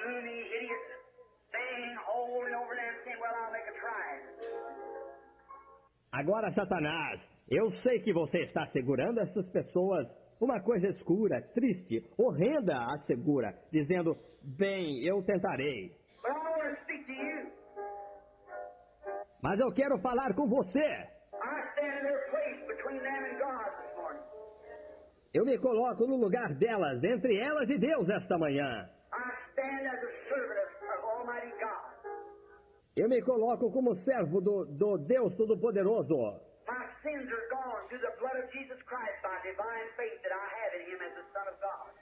between these idiots staying holding over there and saying, well, I'll make a try. Agora, Satanás, eu sei que você está segurando essas pessoas. Uma coisa escura, triste, horrenda assegura, dizendo, bem, eu tentarei. But I want to speak to you. Mas eu quero falar com você. I stand in their place between them and God this morning. Eu me coloco no lugar delas, entre elas e Deus esta manhã. I stand as a servant of Almighty God. Eu me coloco como servo do Deus Todo-Poderoso. My sins are gone through the blood of Jesus Christ by divine faith that I have in Him as the Son of God.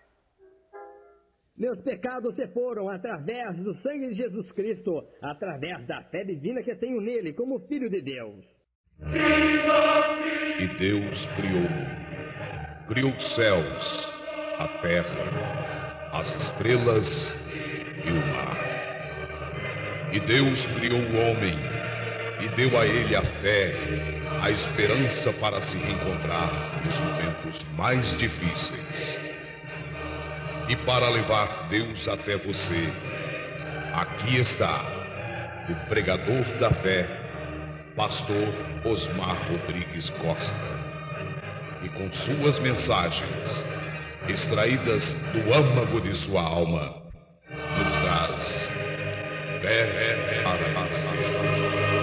Meus pecados se foram através do sangue de Jesus Cristo, através da fé divina que tenho nele como Filho de Deus. E Deus criou os céus, a terra, as estrelas e o mar. E Deus criou o homem e deu a ele a fé, a esperança para se reencontrar nos momentos mais difíceis. E para levar Deus até você, aqui está o pregador da fé, Pastor Osmar Rodrigues Costa. E com suas mensagens, extraídas do âmago de sua alma, nos traz fé para nascer.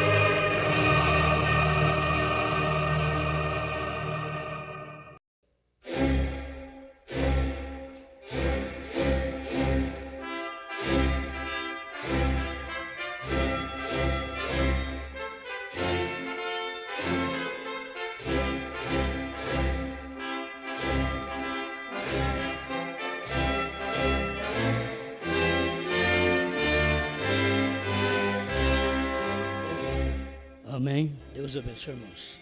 Amém. Deus abençoe, irmãos.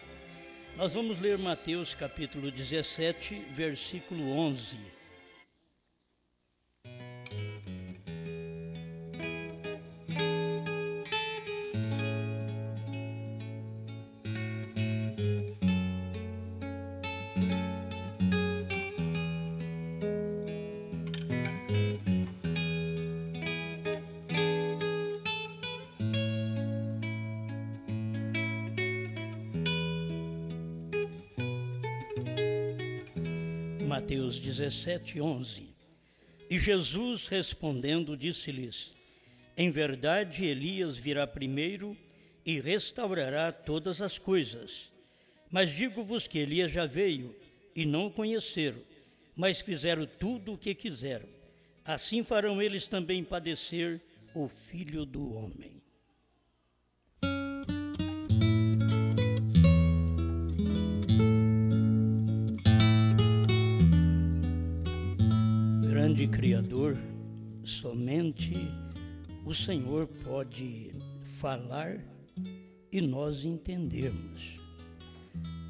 Nós vamos ler Mateus capítulo 17, versículo 11. Mateus 17, 11. E Jesus respondendo disse-lhes, em verdade Elias virá primeiro e restaurará todas as coisas. Mas digo-vos que Elias já veio e não o conheceram, mas fizeram tudo o que quiseram. Assim farão eles também padecer o Filho do Homem. Grande Criador, somente o Senhor pode falar e nós entendermos.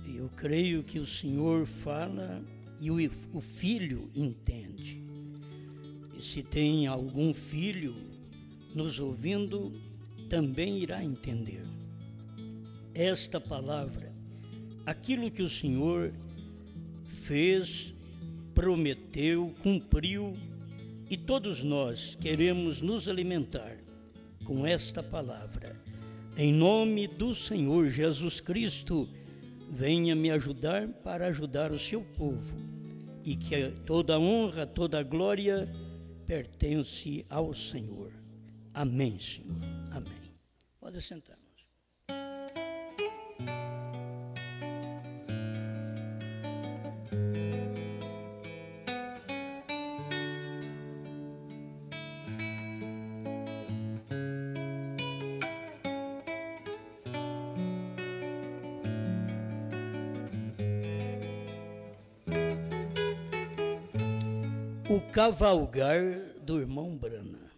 Eu creio que o Senhor fala e o filho entende. E se tem algum filho nos ouvindo, também irá entender. Esta palavra, aquilo que o Senhor fez, prometeu, cumpriu, e todos nós queremos nos alimentar com esta palavra. Em nome do Senhor Jesus Cristo, venha me ajudar para ajudar o seu povo, e que toda honra, toda glória pertence ao Senhor. Amém, Senhor. Amém. Pode sentar. O cavalgar do irmão Brana.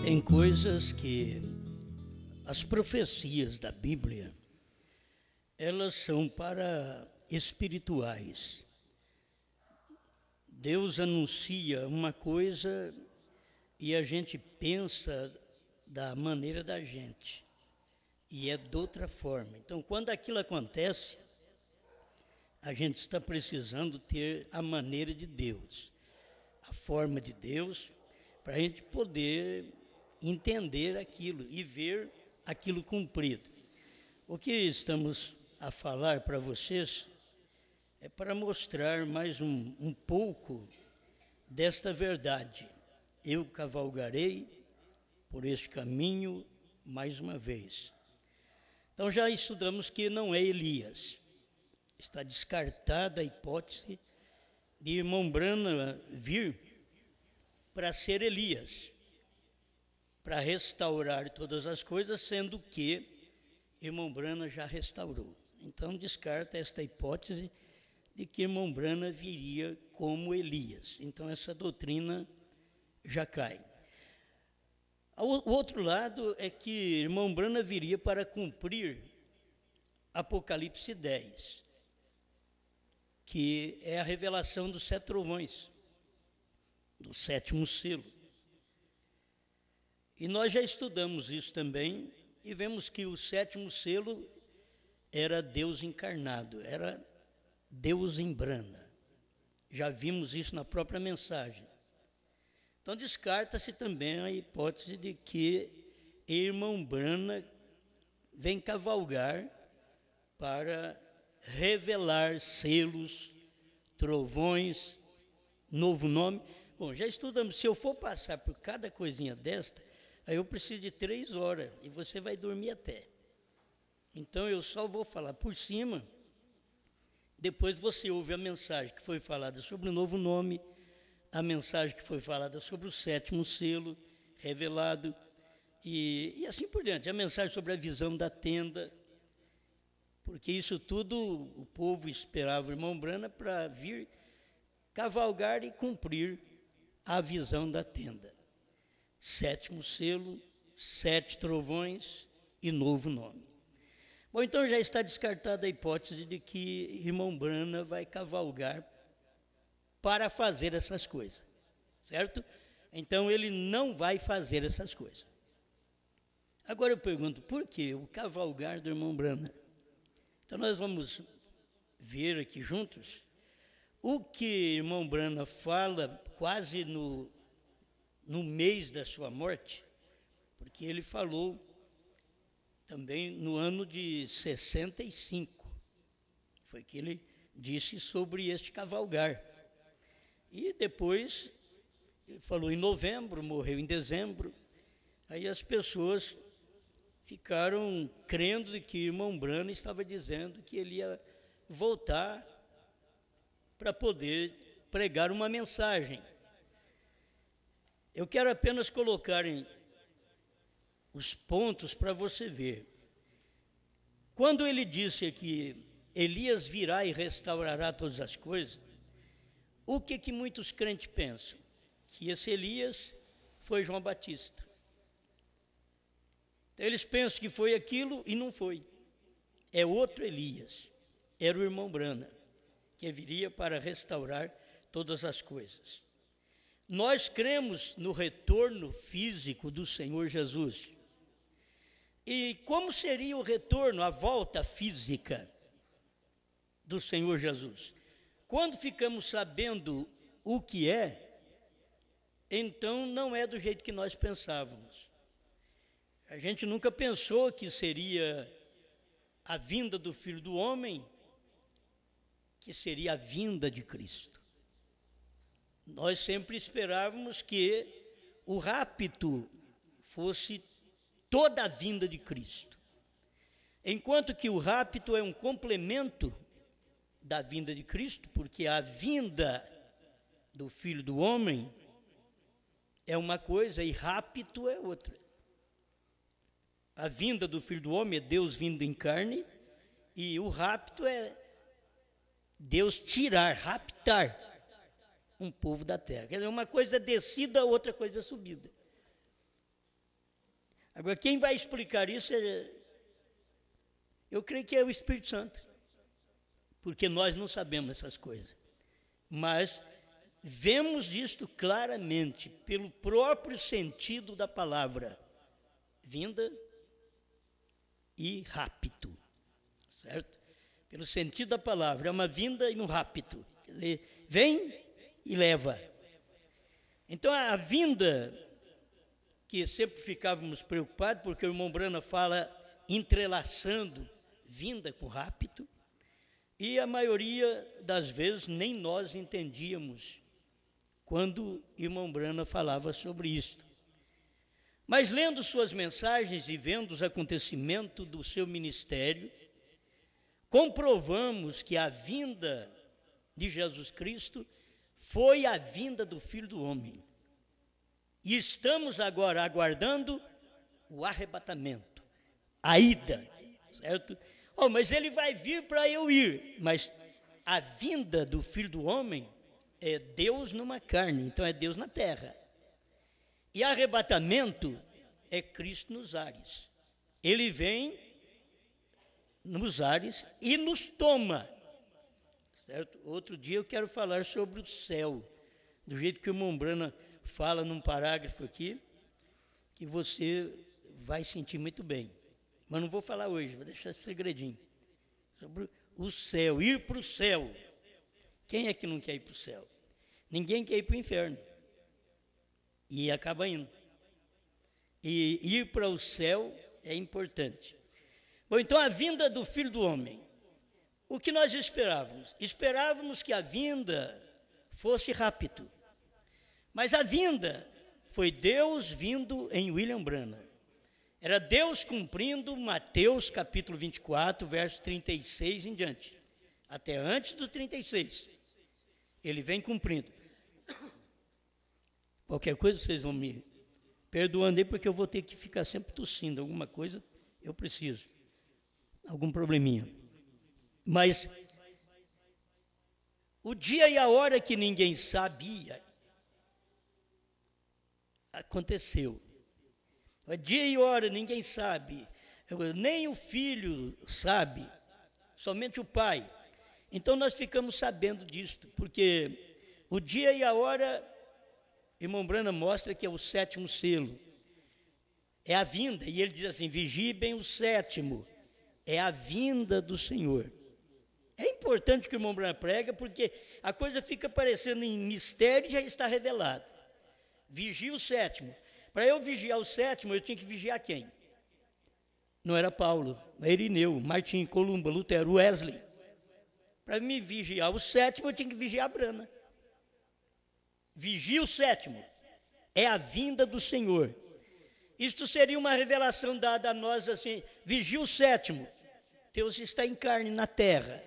Tem coisas que as profecias da Bíblia, elas são para espirituais. Deus anuncia uma coisa e a gente pensa da maneira da gente, e é de outra forma. Então, quando aquilo acontece, a gente está precisando ter a maneira de Deus, a forma de Deus, para a gente poder entender aquilo e ver aquilo cumprido. O que estamos a falar para vocês é para mostrar mais um pouco desta verdade. Eu cavalgarei por este caminho mais uma vez. Então já estudamos que não é Elias. Está descartada a hipótese de irmão Branham vir para ser Elias, para restaurar todas as coisas, sendo que irmão Branham já restaurou. Então descarta esta hipótese de que irmão Branham viria como Elias. Então essa doutrina já cai. O outro lado é que irmão Branham viria para cumprir Apocalipse 10, que é a revelação dos 7 trovões, do 7º selo. E nós já estudamos isso também e vemos que o 7º selo era Deus encarnado, era Deus em Branham. Já vimos isso na própria mensagem. Então descarta-se também a hipótese de que irmão Branham vem cavalgar para revelar selos, trovões, novo nome. Bom, já estudamos. Se eu for passar por cada coisinha desta, aí eu preciso de 3 horas e você vai dormir até. Então eu só vou falar por cima. Depois você ouve a mensagem que foi falada sobre o novo nome, a mensagem que foi falada sobre o 7º selo revelado e assim por diante. A mensagem sobre a visão da tenda, porque isso tudo o povo esperava o irmão Branham para vir cavalgar e cumprir a visão da tenda. 7º selo, 7 trovões e novo nome. Bom, então já está descartada a hipótese de que irmão Branham vai cavalgar para fazer essas coisas, certo? Então ele não vai fazer essas coisas. Agora eu pergunto, por que o cavalgar do irmão Branham? Então nós vamos ver aqui juntos o que irmão Branham fala quase no mês da sua morte, porque ele falou também no ano de 65, foi que ele disse sobre este cavalgar. E depois, ele falou em novembro, morreu em dezembro, aí as pessoas ficaram crendo de que irmão Branham estava dizendo que ele ia voltar para poder pregar uma mensagem. Eu quero apenas colocar os pontos para você ver. Quando ele disse que Elias virá e restaurará todas as coisas, o que muitos crentes pensam? Que esse Elias foi João Batista. Eles pensam que foi aquilo e não foi. É outro Elias. Era o irmão Branham, que viria para restaurar todas as coisas. Nós cremos no retorno físico do Senhor Jesus. E como seria o retorno, a volta física do Senhor Jesus? Quando ficamos sabendo o que é, então não é do jeito que nós pensávamos. A gente nunca pensou que seria a vinda do Filho do Homem, que seria a vinda de Cristo. Nós sempre esperávamos que o rapto fosse toda a vinda de Cristo. Enquanto que o rapto é um complemento da vinda de Cristo, porque a vinda do Filho do Homem é uma coisa e rapto é outra. A vinda do Filho do Homem é Deus vindo em carne e o rapto é Deus tirar, raptar um povo da terra. Quer dizer, uma coisa é descida, outra coisa é subida. Agora, quem vai explicar isso Eu creio que é o Espírito Santo, porque nós não sabemos essas coisas. Mas vemos isto claramente pelo próprio sentido da palavra, vinda e rapto, certo? Pelo sentido da palavra, é uma vinda e um rapto, quer dizer, vem e leva. Então a vinda, que sempre ficávamos preocupados, porque o irmão Brana fala entrelaçando vinda com rapto, e a maioria das vezes nem nós entendíamos quando o irmão Brana falava sobre isto. Mas lendo suas mensagens e vendo os acontecimentos do seu ministério, comprovamos que a vinda de Jesus Cristo foi a vinda do Filho do Homem. E estamos agora aguardando o arrebatamento, a ida, certo? Oh, mas ele vai vir para eu ir. Mas a vinda do Filho do Homem é Deus numa carne, então é Deus na terra. E arrebatamento é Cristo nos ares. Ele vem nos ares e nos toma, certo? Outro dia eu quero falar sobre o céu, do jeito que o irmão Brana fala num parágrafo aqui, que você vai sentir muito bem. Mas não vou falar hoje, vou deixar esse segredinho. Sobre o céu, ir para o céu. Quem é que não quer ir para o céu? Ninguém quer ir para o inferno. E acaba indo. E ir para o céu é importante. Bom, então a vinda do Filho do Homem. O que nós esperávamos? Esperávamos que a vinda fosse rápido. Mas a vinda foi Deus vindo em William Branham. Era Deus cumprindo Mateus capítulo 24, verso 36 em diante. Até antes do 36. Ele vem cumprindo. Qualquer coisa vocês vão me perdoando aí, porque eu vou ter que ficar sempre tossindo. Alguma coisa eu preciso. Algum probleminha. Mas o dia e a hora que ninguém sabia, aconteceu. O dia e hora ninguém sabe, nem o filho sabe, somente o pai. Então nós ficamos sabendo disto, porque o dia e a hora, irmão Branham mostra que é o 7º selo, é a vinda, e ele diz assim, vigie bem o 7º, é a vinda do Senhor. É importante que o irmão Branham prega, porque a coisa fica parecendo em mistério e já está revelado. Vigia o 7º. Para eu vigiar o 7º, eu tinha que vigiar quem? Não era Paulo, era Irineu, Martim, Columba, Lutero, Wesley. Para me vigiar o 7º, eu tinha que vigiar Branham. Vigia o 7º. É a vinda do Senhor. Isto seria uma revelação dada a nós assim, vigia o 7º. Deus está em carne na terra.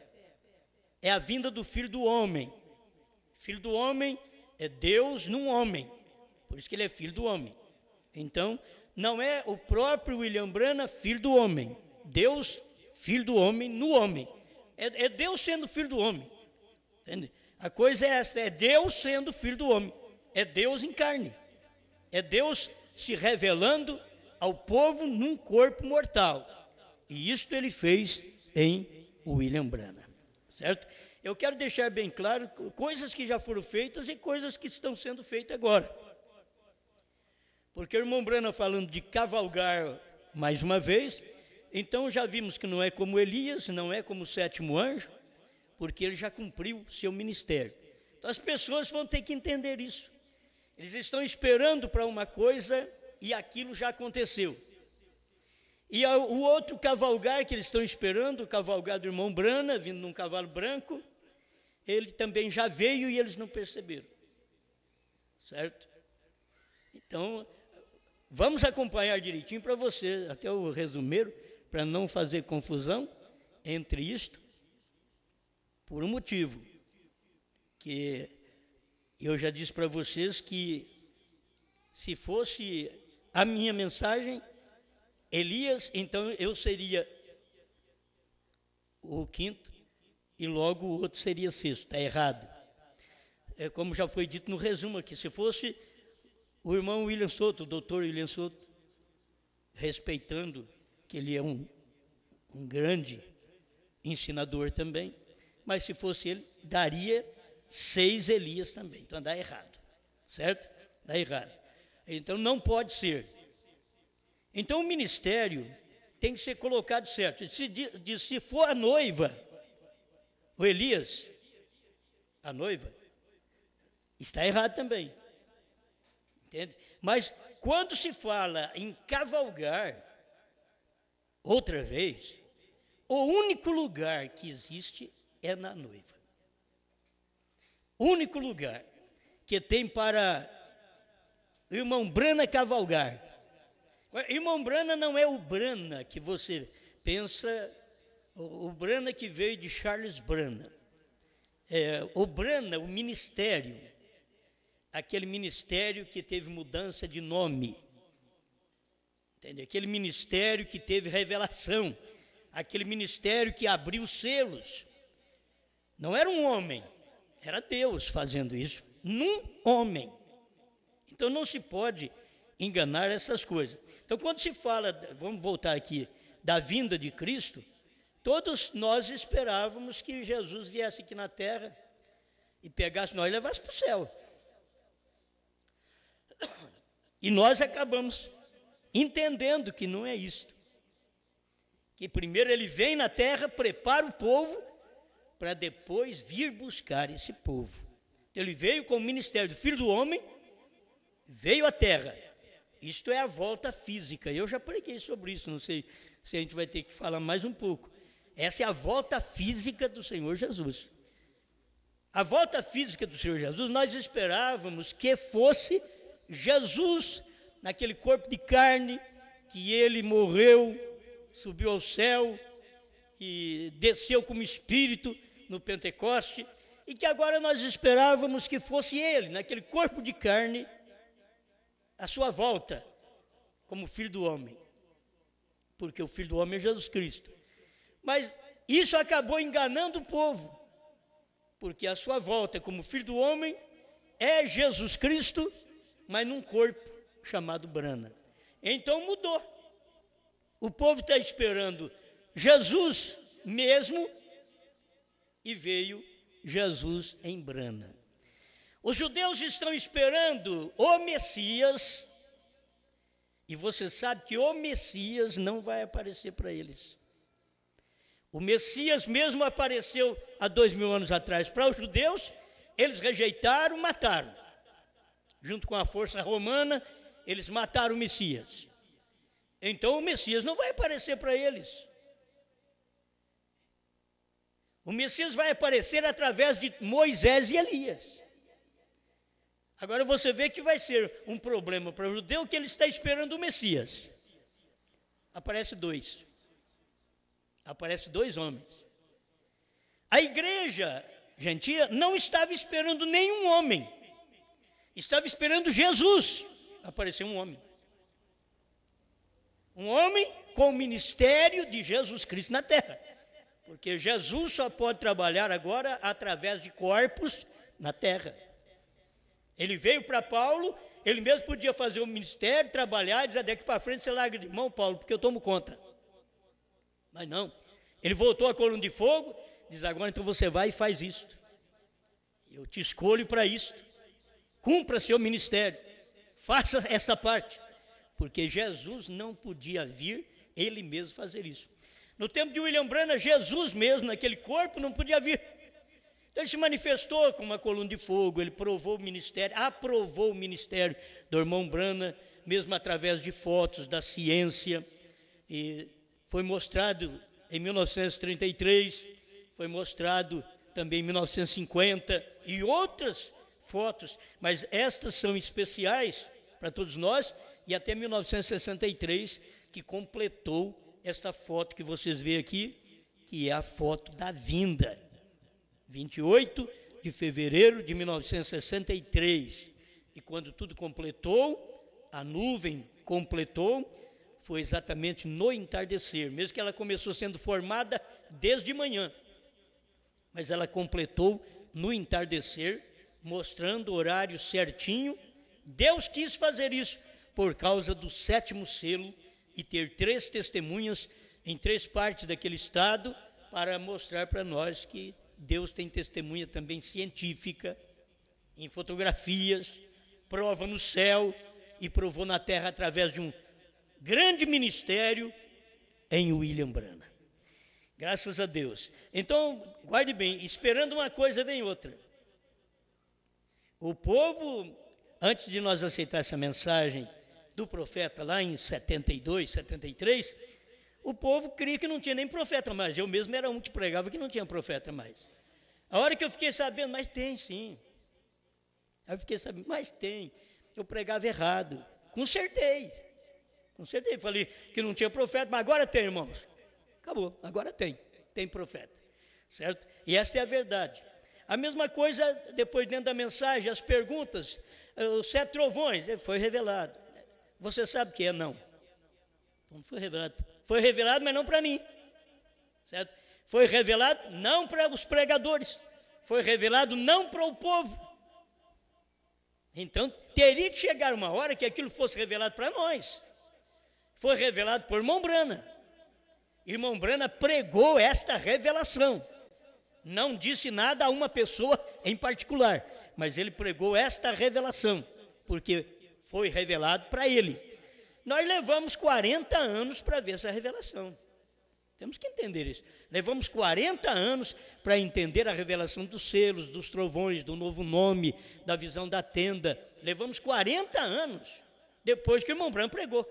É a vinda do Filho do Homem. Filho do Homem é Deus num homem. Por isso que ele é Filho do Homem. Então, não é o próprio William Branham filho do homem. Deus, filho do homem no homem. É Deus sendo filho do homem. Entende? A coisa é esta, é Deus sendo filho do homem. É Deus em carne. É Deus se revelando ao povo num corpo mortal. E isto ele fez em William Branham. Certo? Eu quero deixar bem claro coisas que já foram feitas e coisas que estão sendo feitas agora. Porque o irmão Branham falando de cavalgar mais uma vez, então já vimos que não é como Elias, não é como o 7º anjo, porque ele já cumpriu seu ministério. Então as pessoas vão ter que entender isso. Eles estão esperando para uma coisa e aquilo já aconteceu. E o outro cavalgar que eles estão esperando, o cavalgar do irmão Branham, vindo num cavalo branco, ele também já veio e eles não perceberam. Certo? Então, vamos acompanhar direitinho para você, até o resumeiro, para não fazer confusão entre isto, por um motivo, que eu já disse para vocês que se fosse a minha mensagem, Elias, então eu seria o 5º e logo o outro seria 6º, está errado. É como já foi dito no resumo aqui, se fosse o irmão William Souto, o doutor William Souto, respeitando que ele é um um grande ensinador também, mas se fosse ele, daria 6 Elias também, então dá errado, certo? Dá errado. Então não pode ser. Então o ministério tem que ser colocado certo. Se for a noiva, o Elias, a noiva, está errado também. Entende? Mas quando se fala em cavalgar, outra vez, o único lugar que existe é na noiva. O único lugar que tem para o irmão Brana cavalgar. Irmão Brana não é o Brana que você pensa, o Brana que veio de Charles Brana. O Brana, o ministério, aquele ministério que teve mudança de nome, entende? Aquele ministério que teve revelação, aquele ministério que abriu os selos. Não era um homem, era Deus fazendo isso, num homem. Então não se pode enganar essas coisas. Então quando se fala, vamos voltar aqui, da vinda de Cristo, todos nós esperávamos que Jesus viesse aqui na terra e pegasse nós e levasse para o céu. E nós acabamos entendendo que não é isso. Que primeiro ele vem na terra, prepara o povo, para depois vir buscar esse povo. Ele veio com o ministério do Filho do Homem, veio à terra. Isto é a volta física. Eu já preguei sobre isso, não sei se a gente vai ter que falar mais um pouco. Essa é a volta física do Senhor Jesus. A volta física do Senhor Jesus, nós esperávamos que fosse Jesus, naquele corpo de carne, que ele morreu, subiu ao céu e desceu como Espírito no Pentecoste, e que agora nós esperávamos que fosse ele, naquele corpo de carne, a sua volta como Filho do Homem, porque o Filho do Homem é Jesus Cristo. Mas isso acabou enganando o povo, porque a sua volta como Filho do Homem é Jesus Cristo, mas num corpo chamado Brana. Então mudou. O povo está esperando Jesus mesmo e veio Jesus em Brana. Os judeus estão esperando o Messias e você sabe que o Messias não vai aparecer para eles. O Messias mesmo apareceu há 2000 anos atrás para os judeus, eles rejeitaram, mataram. Junto com a força romana, eles mataram o Messias. Então o Messias não vai aparecer para eles. O Messias vai aparecer através de Moisés e Elias. Agora você vê que vai ser um problema para o judeu que ele está esperando o Messias. Aparece dois homens. A igreja gentia não estava esperando nenhum homem, estava esperando Jesus. Apareceu um homem com o ministério de Jesus Cristo na terra, porque Jesus só pode trabalhar agora através de corpos na terra. Ele veio para Paulo, ele mesmo podia fazer o ministério, trabalhar e dizer: daqui para frente você larga de mão, Paulo, porque eu tomo conta. Mas não, ele voltou a coluna de fogo, diz: agora então você vai e faz isto. Eu te escolho para isto. Cumpra seu ministério, faça essa parte, porque Jesus não podia vir ele mesmo fazer isso. No tempo de William Branham, Jesus mesmo, naquele corpo, não podia vir. Então ele se manifestou com uma coluna de fogo, ele aprovou o ministério do irmão Branham, mesmo através de fotos da ciência, e foi mostrado em 1933, foi mostrado também em 1950 e outras fotos, mas estas são especiais para todos nós, e até 1963 que completou esta foto que vocês veem aqui, que é a foto da vinda, 28 de fevereiro de 1963, e quando tudo completou, a nuvem completou, foi exatamente no entardecer, mesmo que ela começou sendo formada desde manhã, mas ela completou no entardecer, mostrando o horário certinho. Deus quis fazer isso por causa do 7º selo e ter 3 testemunhas em 3 partes daquele estado para mostrar para nós que Deus tem testemunha também científica, em fotografias, prova no céu e provou na terra através de um grande ministério em William Branham. Graças a Deus. Então, guarde bem, esperando uma coisa vem outra. O povo, antes de nós aceitar essa mensagem do profeta lá em 72, 73, o povo cria que não tinha nem profeta mais. Eu mesmo era um que pregava que não tinha profeta mais. A hora que eu fiquei sabendo, mas tem sim. Aí eu fiquei sabendo, mas tem. Eu pregava errado. Consertei. Falei que não tinha profeta, mas agora tem, irmãos. Acabou, agora tem profeta. Certo? E essa é a verdade. A mesma coisa, depois dentro da mensagem, as perguntas, os 7 trovões, foi revelado. Você sabe o que é? Não. Não foi revelado. Foi revelado, mas não para mim. Certo? Foi revelado não para os pregadores. Foi revelado não para o povo. Então, teria que chegar uma hora que aquilo fosse revelado para nós. Foi revelado por irmão Branham. Irmão Branham pregou esta revelação. Não disse nada a uma pessoa em particular, mas ele pregou esta revelação, porque foi revelado para ele. Nós levamos 40 anos para ver essa revelação. Temos que entender isso. Levamos 40 anos para entender a revelação dos selos, dos trovões, do novo nome, da visão da tenda. Levamos 40 anos depois que o irmão Branham pregou.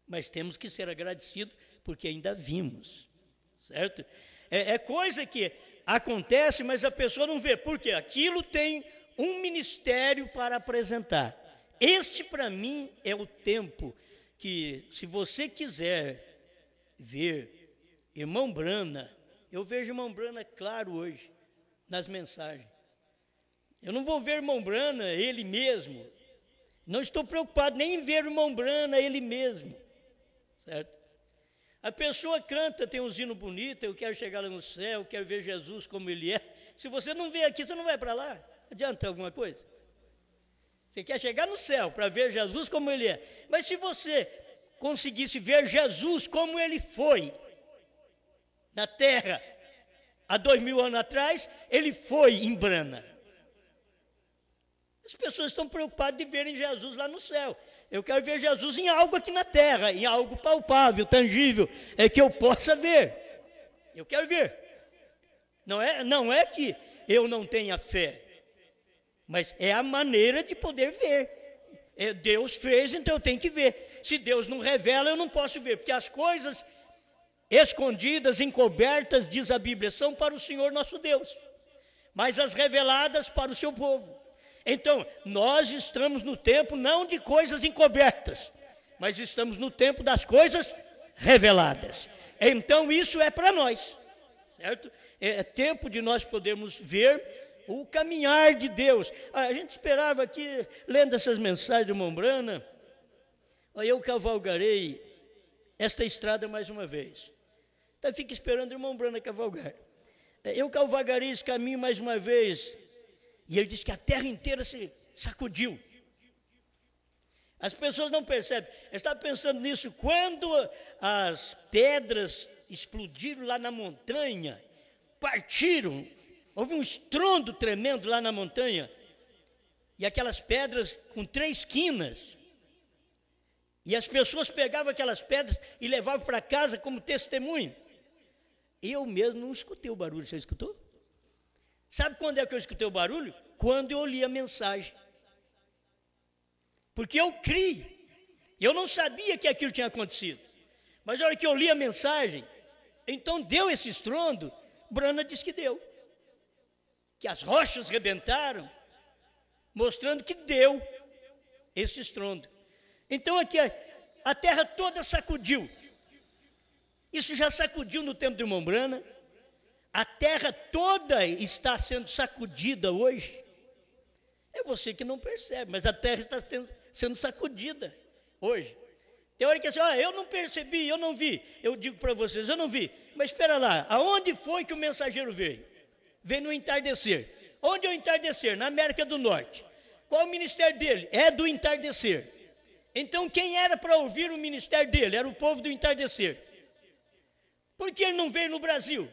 Mas temos que ser agradecidos porque ainda vimos, certo? É coisa que acontece, mas a pessoa não vê. Por quê? Aquilo tem um ministério para apresentar. Este, para mim, é o tempo que, se você quiser ver irmão Branham, eu vejo irmão Branham claro hoje, nas mensagens. Eu não vou ver irmão Branham ele mesmo. Não estou preocupado nem em ver irmão Branham ele mesmo, certo? A pessoa canta, tem um hino bonito, eu quero chegar lá no céu, quero ver Jesus como ele é. Se você não vê aqui, você não vai para lá. Adianta alguma coisa? Você quer chegar no céu para ver Jesus como ele é. Mas se você conseguisse ver Jesus como ele foi na terra há 2000 anos atrás, ele foi em Branham. As pessoas estão preocupadas de verem Jesus lá no céu. Eu quero ver Jesus em algo aqui na terra, em algo palpável, tangível, que eu possa ver. Eu quero ver. Não é que eu não tenha fé, mas é a maneira de poder ver. Deus fez, então eu tenho que ver. Se Deus não revela, eu não posso ver, porque as coisas escondidas, encobertas, diz a Bíblia, são para o Senhor nosso Deus, mas as reveladas para o seu povo. Então, nós estamos no tempo não de coisas encobertas, mas estamos no tempo das coisas reveladas. Então, isso é para nós, certo? É tempo de nós podermos ver o caminhar de Deus. A gente esperava aqui, lendo essas mensagens do irmão Branham, eu cavalgarei esta estrada mais uma vez. Então, fica esperando o irmão Branham cavalgar. Eu cavalgarei esse caminho mais uma vez. E ele disse que a terra inteira se sacudiu. As pessoas não percebem. Eu estava pensando nisso quando as pedras explodiram lá na montanha, partiram, houve um estrondo tremendo lá na montanha, e aquelas pedras com 3 quinas, e as pessoas pegavam aquelas pedras e levavam para casa como testemunho. Eu mesmo não escutei o barulho, você escutou? Sabe quando é que eu escutei o barulho? Quando eu li a mensagem. Porque eu criei. Eu não sabia que aquilo tinha acontecido. Mas na hora que eu li a mensagem, então deu esse estrondo, Branham disse que deu. Que as rochas rebentaram, mostrando que deu esse estrondo. Então aqui a terra toda sacudiu. Isso já sacudiu no tempo do irmão Branham. A terra toda está sendo sacudida hoje. É você que não percebe, mas a terra está sendo sacudida hoje. Tem hora que assim, eu não percebi, eu não vi. Eu digo para vocês, eu não vi. Mas espera lá, aonde foi que o mensageiro veio? Veio no entardecer. Onde é o entardecer? Na América do Norte. Qual o ministério dele? É do entardecer. Então quem era para ouvir o ministério dele? Era o povo do entardecer. Por que ele não veio no Brasil?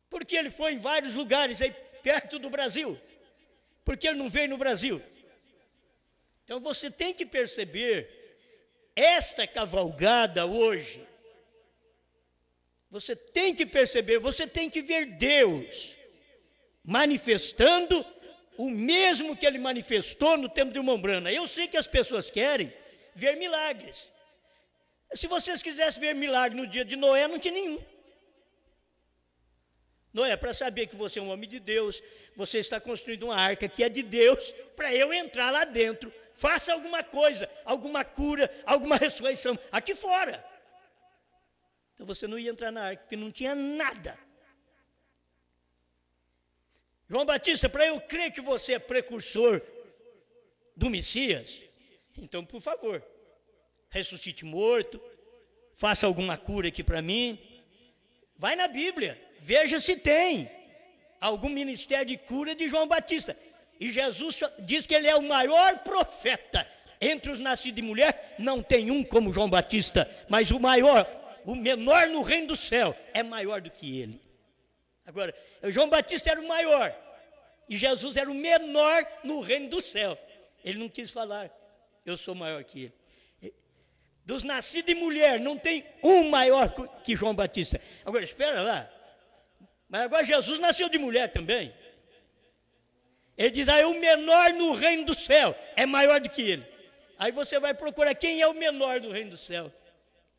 Porque ele foi em vários lugares aí perto do Brasil. Por que ele não veio no Brasil? Então você tem que perceber esta cavalgada hoje. Você tem que perceber, você tem que ver Deus manifestando o mesmo que ele manifestou no tempo de Mombrana. Eu sei que as pessoas querem ver milagres. Se vocês quisessem ver milagre no dia de Noé, não tinha nenhum. Noé, para saber que você é um homem de Deus, você está construindo uma arca que é de Deus, para eu entrar lá dentro, faça alguma coisa, alguma cura, alguma ressurreição, aqui fora. Então você não ia entrar na arca, porque não tinha nada. João Batista, para eu crer que você é precursor do Messias, então, por favor, ressuscite morto, faça alguma cura aqui para mim. Vai na Bíblia, veja se tem algum ministério de cura de João Batista. E Jesus diz que ele é o maior profeta entre os nascidos de mulher. Não tem um como João Batista, mas o maior, o menor no reino do céu é maior do que ele. Agora, João Batista era o maior e Jesus era o menor no reino do céu. Ele não quis falar, eu sou maior que ele. Dos nascidos de mulher, não tem um maior que João Batista. Agora, espera lá. Mas agora Jesus nasceu de mulher também. Ele diz, o menor no reino do céu é maior do que ele. Aí você vai procurar quem é o menor do reino do céu.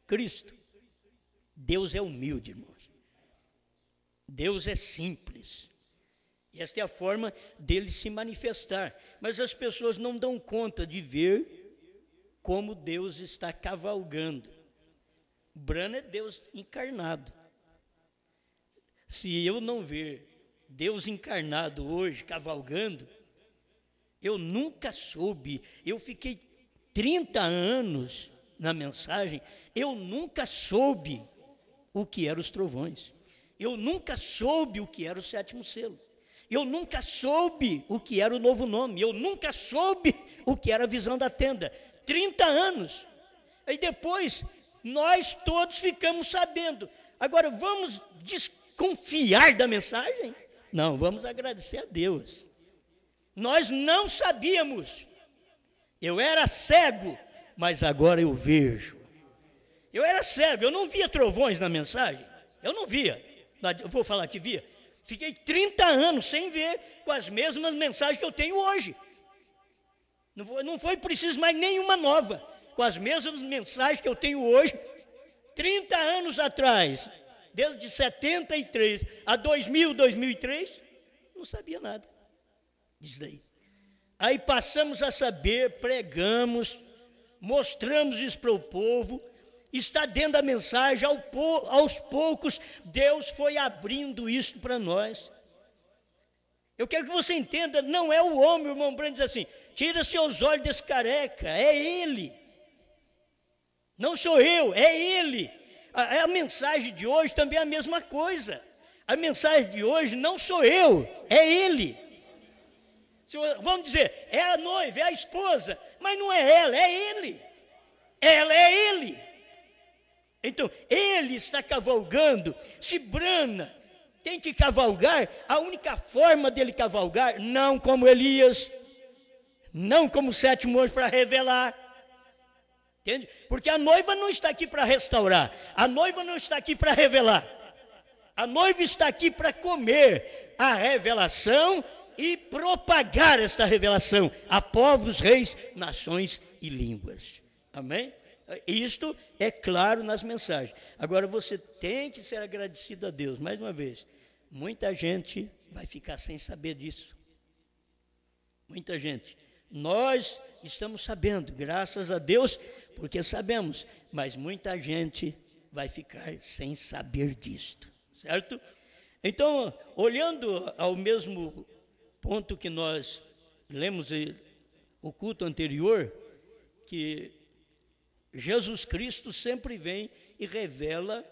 Cristo. Deus é humilde, irmãos. Deus é simples. E esta é a forma dele se manifestar. Mas as pessoas não dão conta de ver como Deus está cavalgando. Brana é Deus encarnado. Se eu não ver Deus encarnado hoje, cavalgando, eu nunca soube, eu fiquei 30 anos na mensagem, eu nunca soube o que eram os trovões, eu nunca soube o que era o sétimo selo, eu nunca soube o que era o novo nome, eu nunca soube o que era a visão da tenda, 30 anos, aí depois nós todos ficamos sabendo. Agora vamos desconfiar da mensagem? Não, vamos agradecer a Deus. Nós não sabíamos. Eu era cego, mas agora eu vejo. Eu era cego, eu não via trovões na mensagem. Eu não via. Eu vou falar que via. Fiquei 30 anos sem ver com as mesmas mensagens que eu tenho hoje. Não foi preciso mais nenhuma nova. Com as mesmas mensagens que eu tenho hoje, 30 anos atrás, desde 73 a 2000, 2003, não sabia nada disso daí. Aí passamos a saber, pregamos, mostramos isso para o povo, está dentro da mensagem, aos poucos, Deus foi abrindo isso para nós. Eu quero que você entenda, não é o homem, o irmão Branco diz assim, tira seus olhos desse careca, é ele. Não sou eu, é ele. A mensagem de hoje também é a mesma coisa. A mensagem de hoje não sou eu, é ele. Vamos dizer, é a noiva, é a esposa, mas não é ela, é ele. Ela é ele. Então, ele está cavalgando. Se Brana tem que cavalgar, a única forma dele cavalgar, não como Elias, não como o sétimo anjo para revelar. Entende? Porque a noiva não está aqui para restaurar, a noiva não está aqui para revelar, a noiva está aqui para comer a revelação e propagar esta revelação a povos, reis, nações e línguas. Amém? Isto é claro nas mensagens. Agora você tem que ser agradecido a Deus. Mais uma vez, muita gente vai ficar sem saber disso. Muita gente. Nós estamos sabendo, graças a Deus, porque sabemos, mas muita gente vai ficar sem saber disto, certo? Então, olhando ao mesmo ponto que nós lemos o culto anterior, que Jesus Cristo sempre vem e revela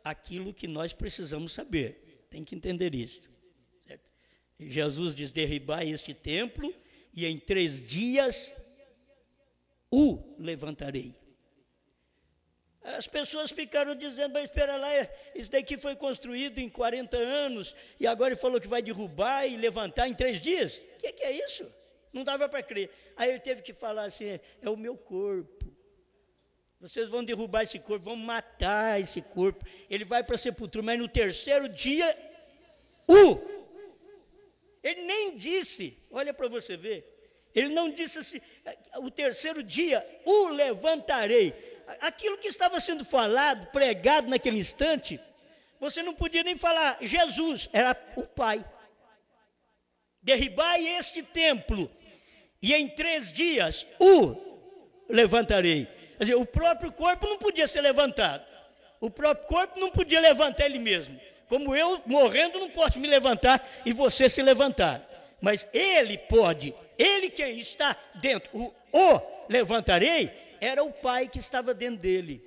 aquilo que nós precisamos saber. Tem que entender isso, certo? Jesus diz, derribai este templo e em 3 dias o levantarei. As pessoas ficaram dizendo, mas espera lá, isso daqui foi construído em 40 anos, e agora ele falou que vai derrubar e levantar em 3 dias. O que é isso? Não dava para crer. Aí ele teve que falar assim, é o meu corpo. Vocês vão derrubar esse corpo, vão matar esse corpo. Ele vai para a sepultura, mas no 3º dia, ele nem disse, olha para você ver, ele não disse assim, o 3º dia, o levantarei. Aquilo que estava sendo falado, pregado naquele instante, você não podia nem falar Jesus, era o Pai. Derribai este templo, e em 3 dias o levantarei. Quer dizer, o próprio corpo não podia ser levantado. O próprio corpo não podia levantar ele mesmo. Como eu, morrendo, não posso me levantar e você se levantar. Mas ele pode, ele quem está dentro, o levantarei, era o Pai que estava dentro dele.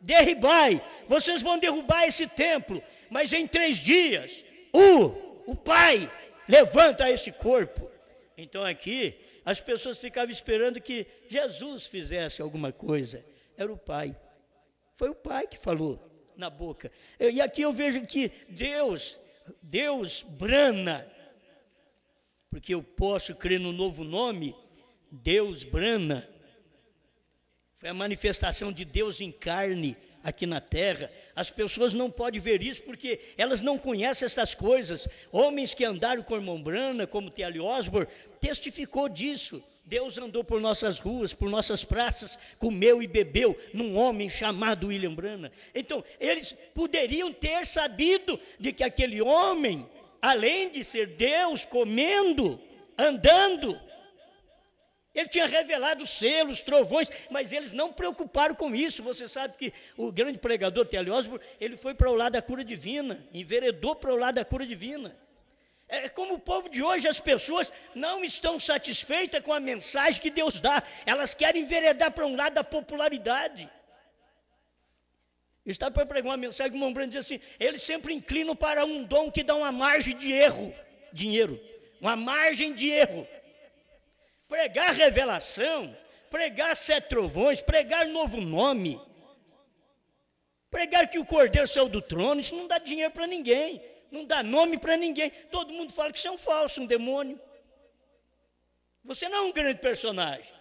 Derribai, vocês vão derrubar esse templo, mas em 3 dias, o Pai levanta esse corpo. Então aqui, as pessoas ficavam esperando que Jesus fizesse alguma coisa. Era o Pai. Foi o Pai que falou na boca. E aqui eu vejo que Deus brana, porque eu posso crer no novo nome, Deus brana. Foi a manifestação de Deus em carne aqui na terra. As pessoas não podem ver isso porque elas não conhecem essas coisas. Homens que andaram com o irmão Branham, como T.L. Osborne, testificou disso. Deus andou por nossas ruas, por nossas praças, comeu e bebeu num homem chamado William Branham. Então, eles poderiam ter sabido de que aquele homem, além de ser Deus comendo, andando, ele tinha revelado selos, trovões, mas eles não preocuparam com isso. Você sabe que o grande pregador T.L. Osborne, ele foi para o lado da cura divina, enveredou para o lado da cura divina. É como o povo de hoje, as pessoas não estão satisfeitas com a mensagem que Deus dá, elas querem enveredar para um lado da popularidade. Eu estava para pregar uma mensagem que o irmão Branham diz assim, eles sempre inclinam para um dom que dá uma margem de erro, dinheiro, uma margem de erro. Pregar revelação, pregar 7 trovões, pregar novo nome, pregar que o Cordeiro saiu do trono, isso não dá dinheiro para ninguém, não dá nome para ninguém. Todo mundo fala que isso é um falso, um demônio. Você não é um grande personagem.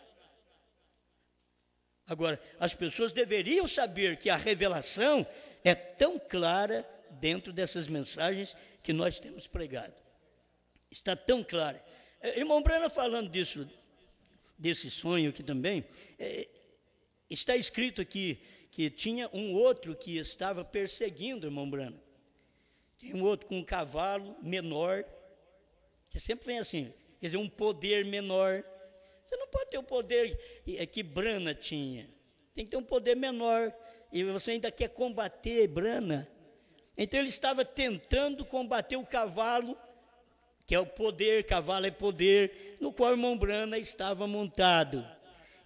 Agora, as pessoas deveriam saber que a revelação é tão clara dentro dessas mensagens que nós temos pregado. Está tão clara. Irmão Branham falando disso, desse sonho aqui também, está escrito aqui que tinha um outro que estava perseguindo o irmão Branham. Tem um outro com um cavalo menor, que sempre vem assim, quer dizer, um poder menor. Você não pode ter o poder que Branham tinha, tem que ter um poder menor, e você ainda quer combater Branham. Então ele estava tentando combater o cavalo, que é o poder, cavalo é poder, no qual o irmão Branham estava montado.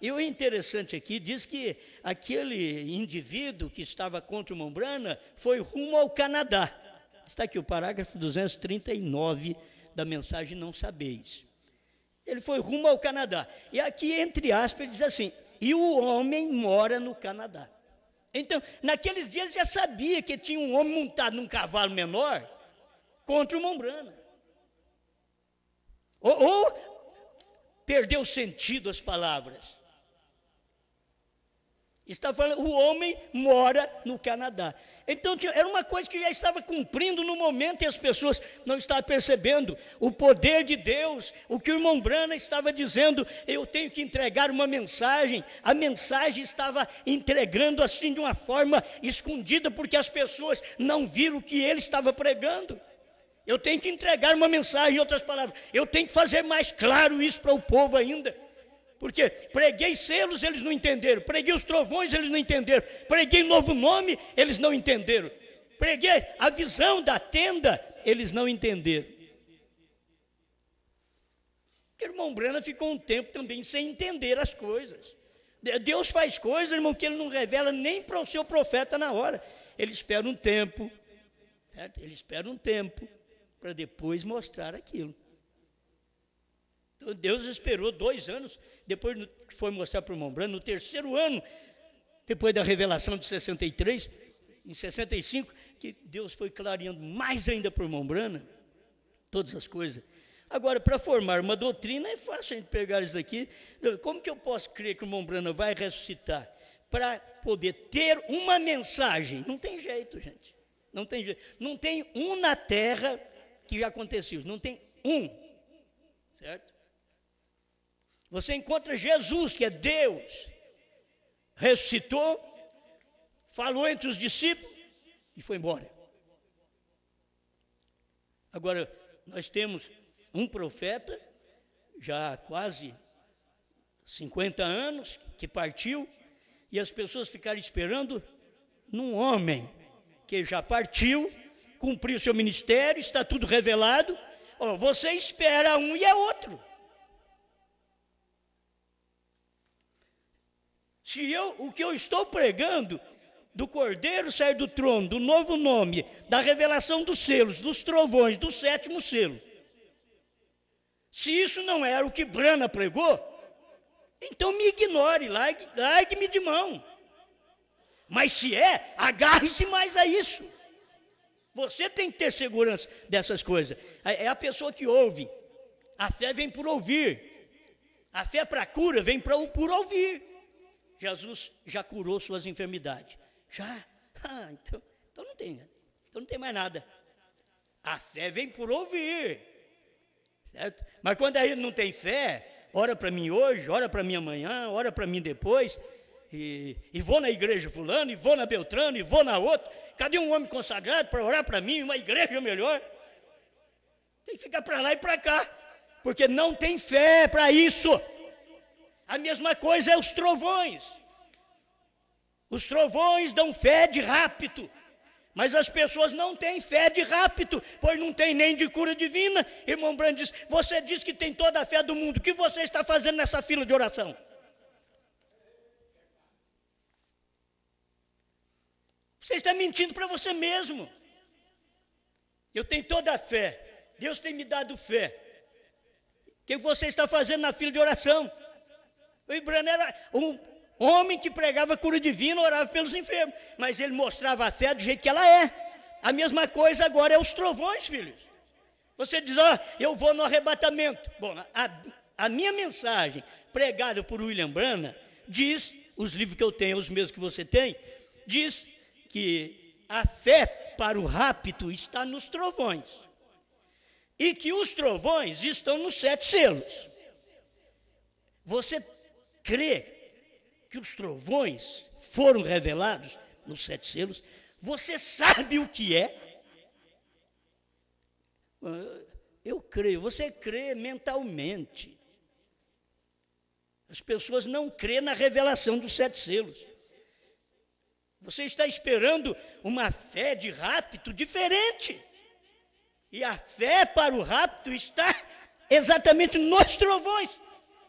E o interessante aqui, diz que aquele indivíduo que estava contra o irmão Branham foi rumo ao Canadá. Está aqui o parágrafo 239 da mensagem Não Sabeis. Ele foi rumo ao Canadá. E aqui, entre aspas, ele diz assim, e o homem mora no Canadá. Então, naqueles dias ele já sabia que tinha um homem montado num cavalo menor contra o irmão Branham. Ou perdeu sentido as palavras. Está falando, o homem mora no Canadá. Então, era uma coisa que já estava cumprindo no momento e as pessoas não estavam percebendo o poder de Deus. O que o irmão Branham estava dizendo, eu tenho que entregar uma mensagem. A mensagem estava entregando assim de uma forma escondida, porque as pessoas não viram o que ele estava pregando. Eu tenho que entregar uma mensagem, em outras palavras, eu tenho que fazer mais claro isso para o povo ainda. Porque preguei selos, eles não entenderam. Preguei os trovões, eles não entenderam. Preguei novo nome, eles não entenderam. Preguei a visão da tenda, eles não entenderam. O irmão Branham ficou um tempo também sem entender as coisas. Deus faz coisas, irmão, que ele não revela nem para o seu profeta na hora. Ele espera um tempo, certo? Ele espera um tempo para depois mostrar aquilo. Então Deus esperou 2 anos. Depois foi mostrar para o irmão Branham, no 3º ano, depois da revelação de 63, em 65, que Deus foi clareando mais ainda por mão brana, todas as coisas. Agora, para formar uma doutrina, é fácil a gente pegar isso daqui. Como que eu posso crer que o irmão Branham vai ressuscitar? Para poder ter uma mensagem. Não tem jeito, gente. Não tem jeito. Não tem um na terra que já aconteceu. Não tem um. Certo? Você encontra Jesus, que é Deus, ressuscitou, falou entre os discípulos e foi embora. Agora, nós temos um profeta, já há quase 50 anos, que partiu, e as pessoas ficaram esperando num homem que já partiu, cumpriu seu ministério, está tudo revelado. Oh, você espera um e é outro. O que eu estou pregando, do Cordeiro sair do trono, do novo nome, da revelação dos selos, dos trovões, do 7º selo, se isso não era o que Branham pregou, então me ignore, largue-me de mão. Mas se é, agarre-se mais a isso. Você tem que ter segurança dessas coisas. É a pessoa que ouve. A fé vem por ouvir. A fé para cura vem por ouvir. Jesus já curou suas enfermidades. Já? Então não tem mais nada. A fé vem por ouvir. Certo? Mas quando aí não tem fé, ora para mim hoje, ora para mim amanhã, ora para mim depois, e vou na igreja fulano, e vou na Beltrano, e vou na outra. Cadê um homem consagrado para orar para mim, uma igreja melhor? Tem que ficar para lá e para cá, porque não tem fé para isso. A mesma coisa é os trovões. Os trovões dão fé de rápido, mas as pessoas não têm fé de rápido, pois não tem nem de cura divina. Irmão Branham diz, você diz que tem toda a fé do mundo, o que você está fazendo nessa fila de oração? Você está mentindo para você mesmo. Eu tenho toda a fé, Deus tem me dado fé. O que você está fazendo na fila de oração? O Branham era um homem que pregava cura divina, orava pelos enfermos, mas ele mostrava a fé do jeito que ela é. A mesma coisa agora é os trovões, filhos. Você diz, eu vou no arrebatamento. Bom, a minha mensagem pregada por William Branham diz, os livros que eu tenho, os mesmos que você tem, diz que a fé para o rapto está nos trovões, e que os trovões estão nos 7 selos. Você crê que os trovões foram revelados nos 7 selos? Você sabe o que é? Eu creio. Você crê mentalmente. As pessoas não crêem na revelação dos 7 selos. Você está esperando uma fé de rapto diferente. E a fé para o rapto está exatamente nos trovões,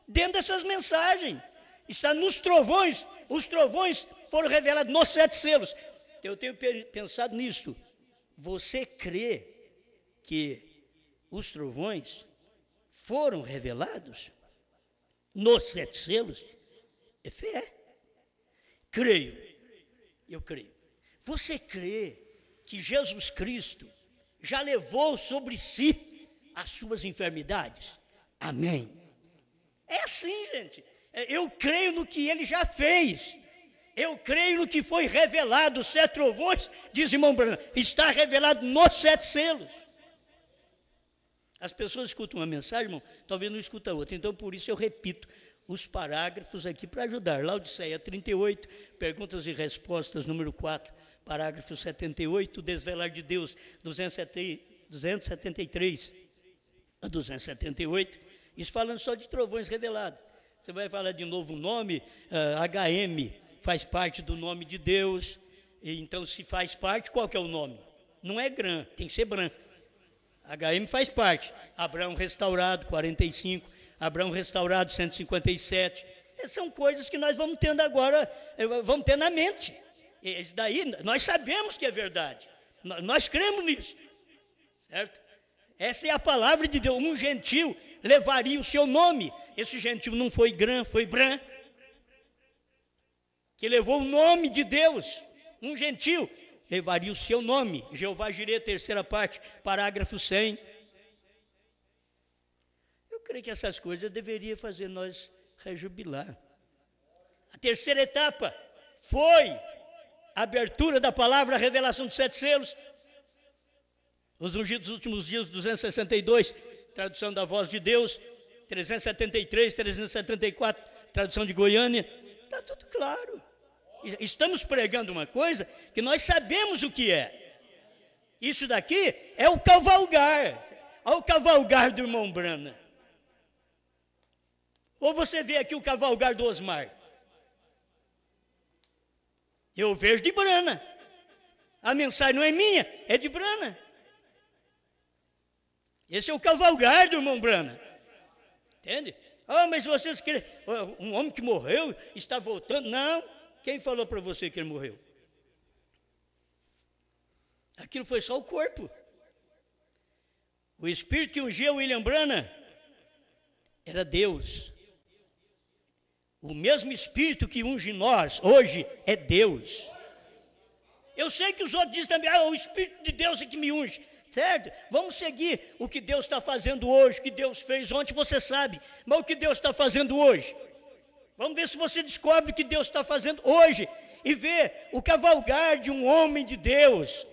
dentro dessas mensagens. Está nos trovões. Os trovões foram revelados nos 7 selos. Eu tenho pensado nisso. Você crê que os trovões foram revelados nos 7 selos? É fé. Creio. Eu creio. Você crê que Jesus Cristo já levou sobre si as suas enfermidades? Amém. É assim, gente. Eu creio no que ele já fez. Eu creio no que foi revelado. Os 7 trovões, diz irmão Branham, está revelado nos 7 selos. As pessoas escutam uma mensagem, irmão, talvez não escutam outra. Então, por isso eu repito os parágrafos aqui para ajudar. Laodiceia 38, perguntas e respostas, número 4, parágrafo 78, desvelar de Deus, 273 a 278, isso falando só de trovões revelados. Você vai falar de novo o nome, HM faz parte do nome de Deus, e então se faz parte, qual que é o nome? Não é Gran, tem que ser Bran. HM faz parte. Abraão restaurado, 45, Abraão restaurado, 157. Essas são coisas que nós vamos tendo agora, vamos ter na mente. Isso daí, nós sabemos que é verdade. Nós cremos nisso. Certo? Essa é a palavra de Deus. Um gentil levaria o seu nome. Esse gentil não foi Gran, foi Bran. que levou o nome de Deus, um gentil, levaria o seu nome. Jeová Jireh, terceira parte, parágrafo 100. Eu creio que essas coisas deveriam fazer nós rejubilar. A terceira etapa foi a abertura da palavra, a revelação dos 7 selos. Os ungidos dos últimos dias, 262, tradução da voz de Deus, 373, 374, tradução de Goiânia. Está tudo claro. Estamos pregando uma coisa que nós sabemos o que é. Isso daqui é o cavalgar. Olha o cavalgar do irmão Brana. Ou você vê aqui o cavalgar do Osmar? Eu vejo de Brana. A mensagem não é minha, é de Brana. Esse é o cavalgar do irmão Brana. Entende? Ah, mas vocês querem... Um homem que morreu está voltando. Não. Quem falou para você que ele morreu? Aquilo foi só o corpo. O espírito que ungiu William Branham era Deus. O mesmo espírito que unge nós hoje é Deus. Eu sei que os outros dizem também, o espírito de Deus é que me unge. Certo? Vamos seguir o que Deus está fazendo hoje, o que Deus fez ontem, você sabe. Mas o que Deus está fazendo hoje? Vamos ver se você descobre o que Deus está fazendo hoje. E vê o cavalgar de um homem de Deus.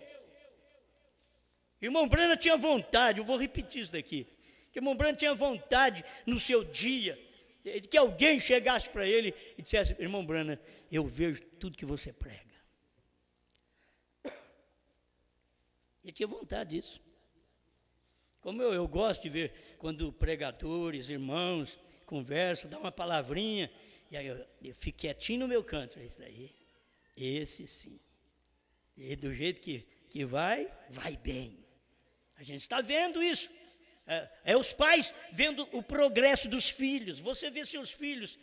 Irmão Branham tinha vontade, eu vou repetir isso daqui. Que irmão Branham tinha vontade no seu dia, de que alguém chegasse para ele e dissesse, irmão Branham, eu vejo tudo que você prega. Ele tinha vontade disso. Como eu gosto de ver quando pregadores, irmãos, conversam, dá uma palavrinha, e aí eu fico quietinho no meu canto. Isso daí, esse sim. E do jeito que vai bem. A gente está vendo isso. É os pais vendo o progresso dos filhos. Você vê seus filhos.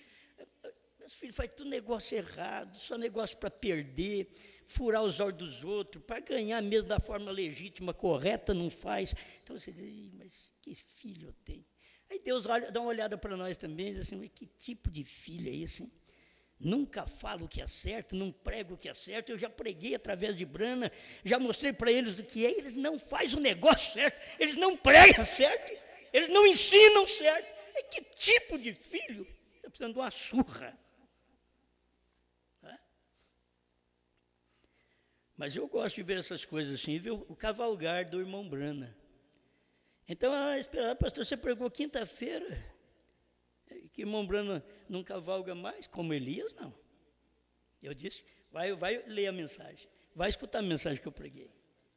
Meus filhos fazem tudo negócio errado, só negócio para perder, furar os olhos dos outros, para ganhar mesmo da forma legítima, correta, não faz. Então você diz, mas que filho eu tenho? Aí Deus dá uma olhada para nós também, diz assim, mas que tipo de filho é esse, hein? Nunca falo o que é certo, não prego o que é certo. Eu já preguei através de Brana, já mostrei para eles o que é. Eles não fazem o negócio certo, eles não pregam certo, eles não ensinam certo. E que tipo de filho? Está precisando de uma surra. Mas eu gosto de ver essas coisas assim, ver o cavalgar do irmão Brana. Então, esperar, pastor, você pregou quinta-feira, que irmão Brana não cavalga mais, como Elias, não. Eu disse, vai ler a mensagem, vai escutar a mensagem que eu preguei.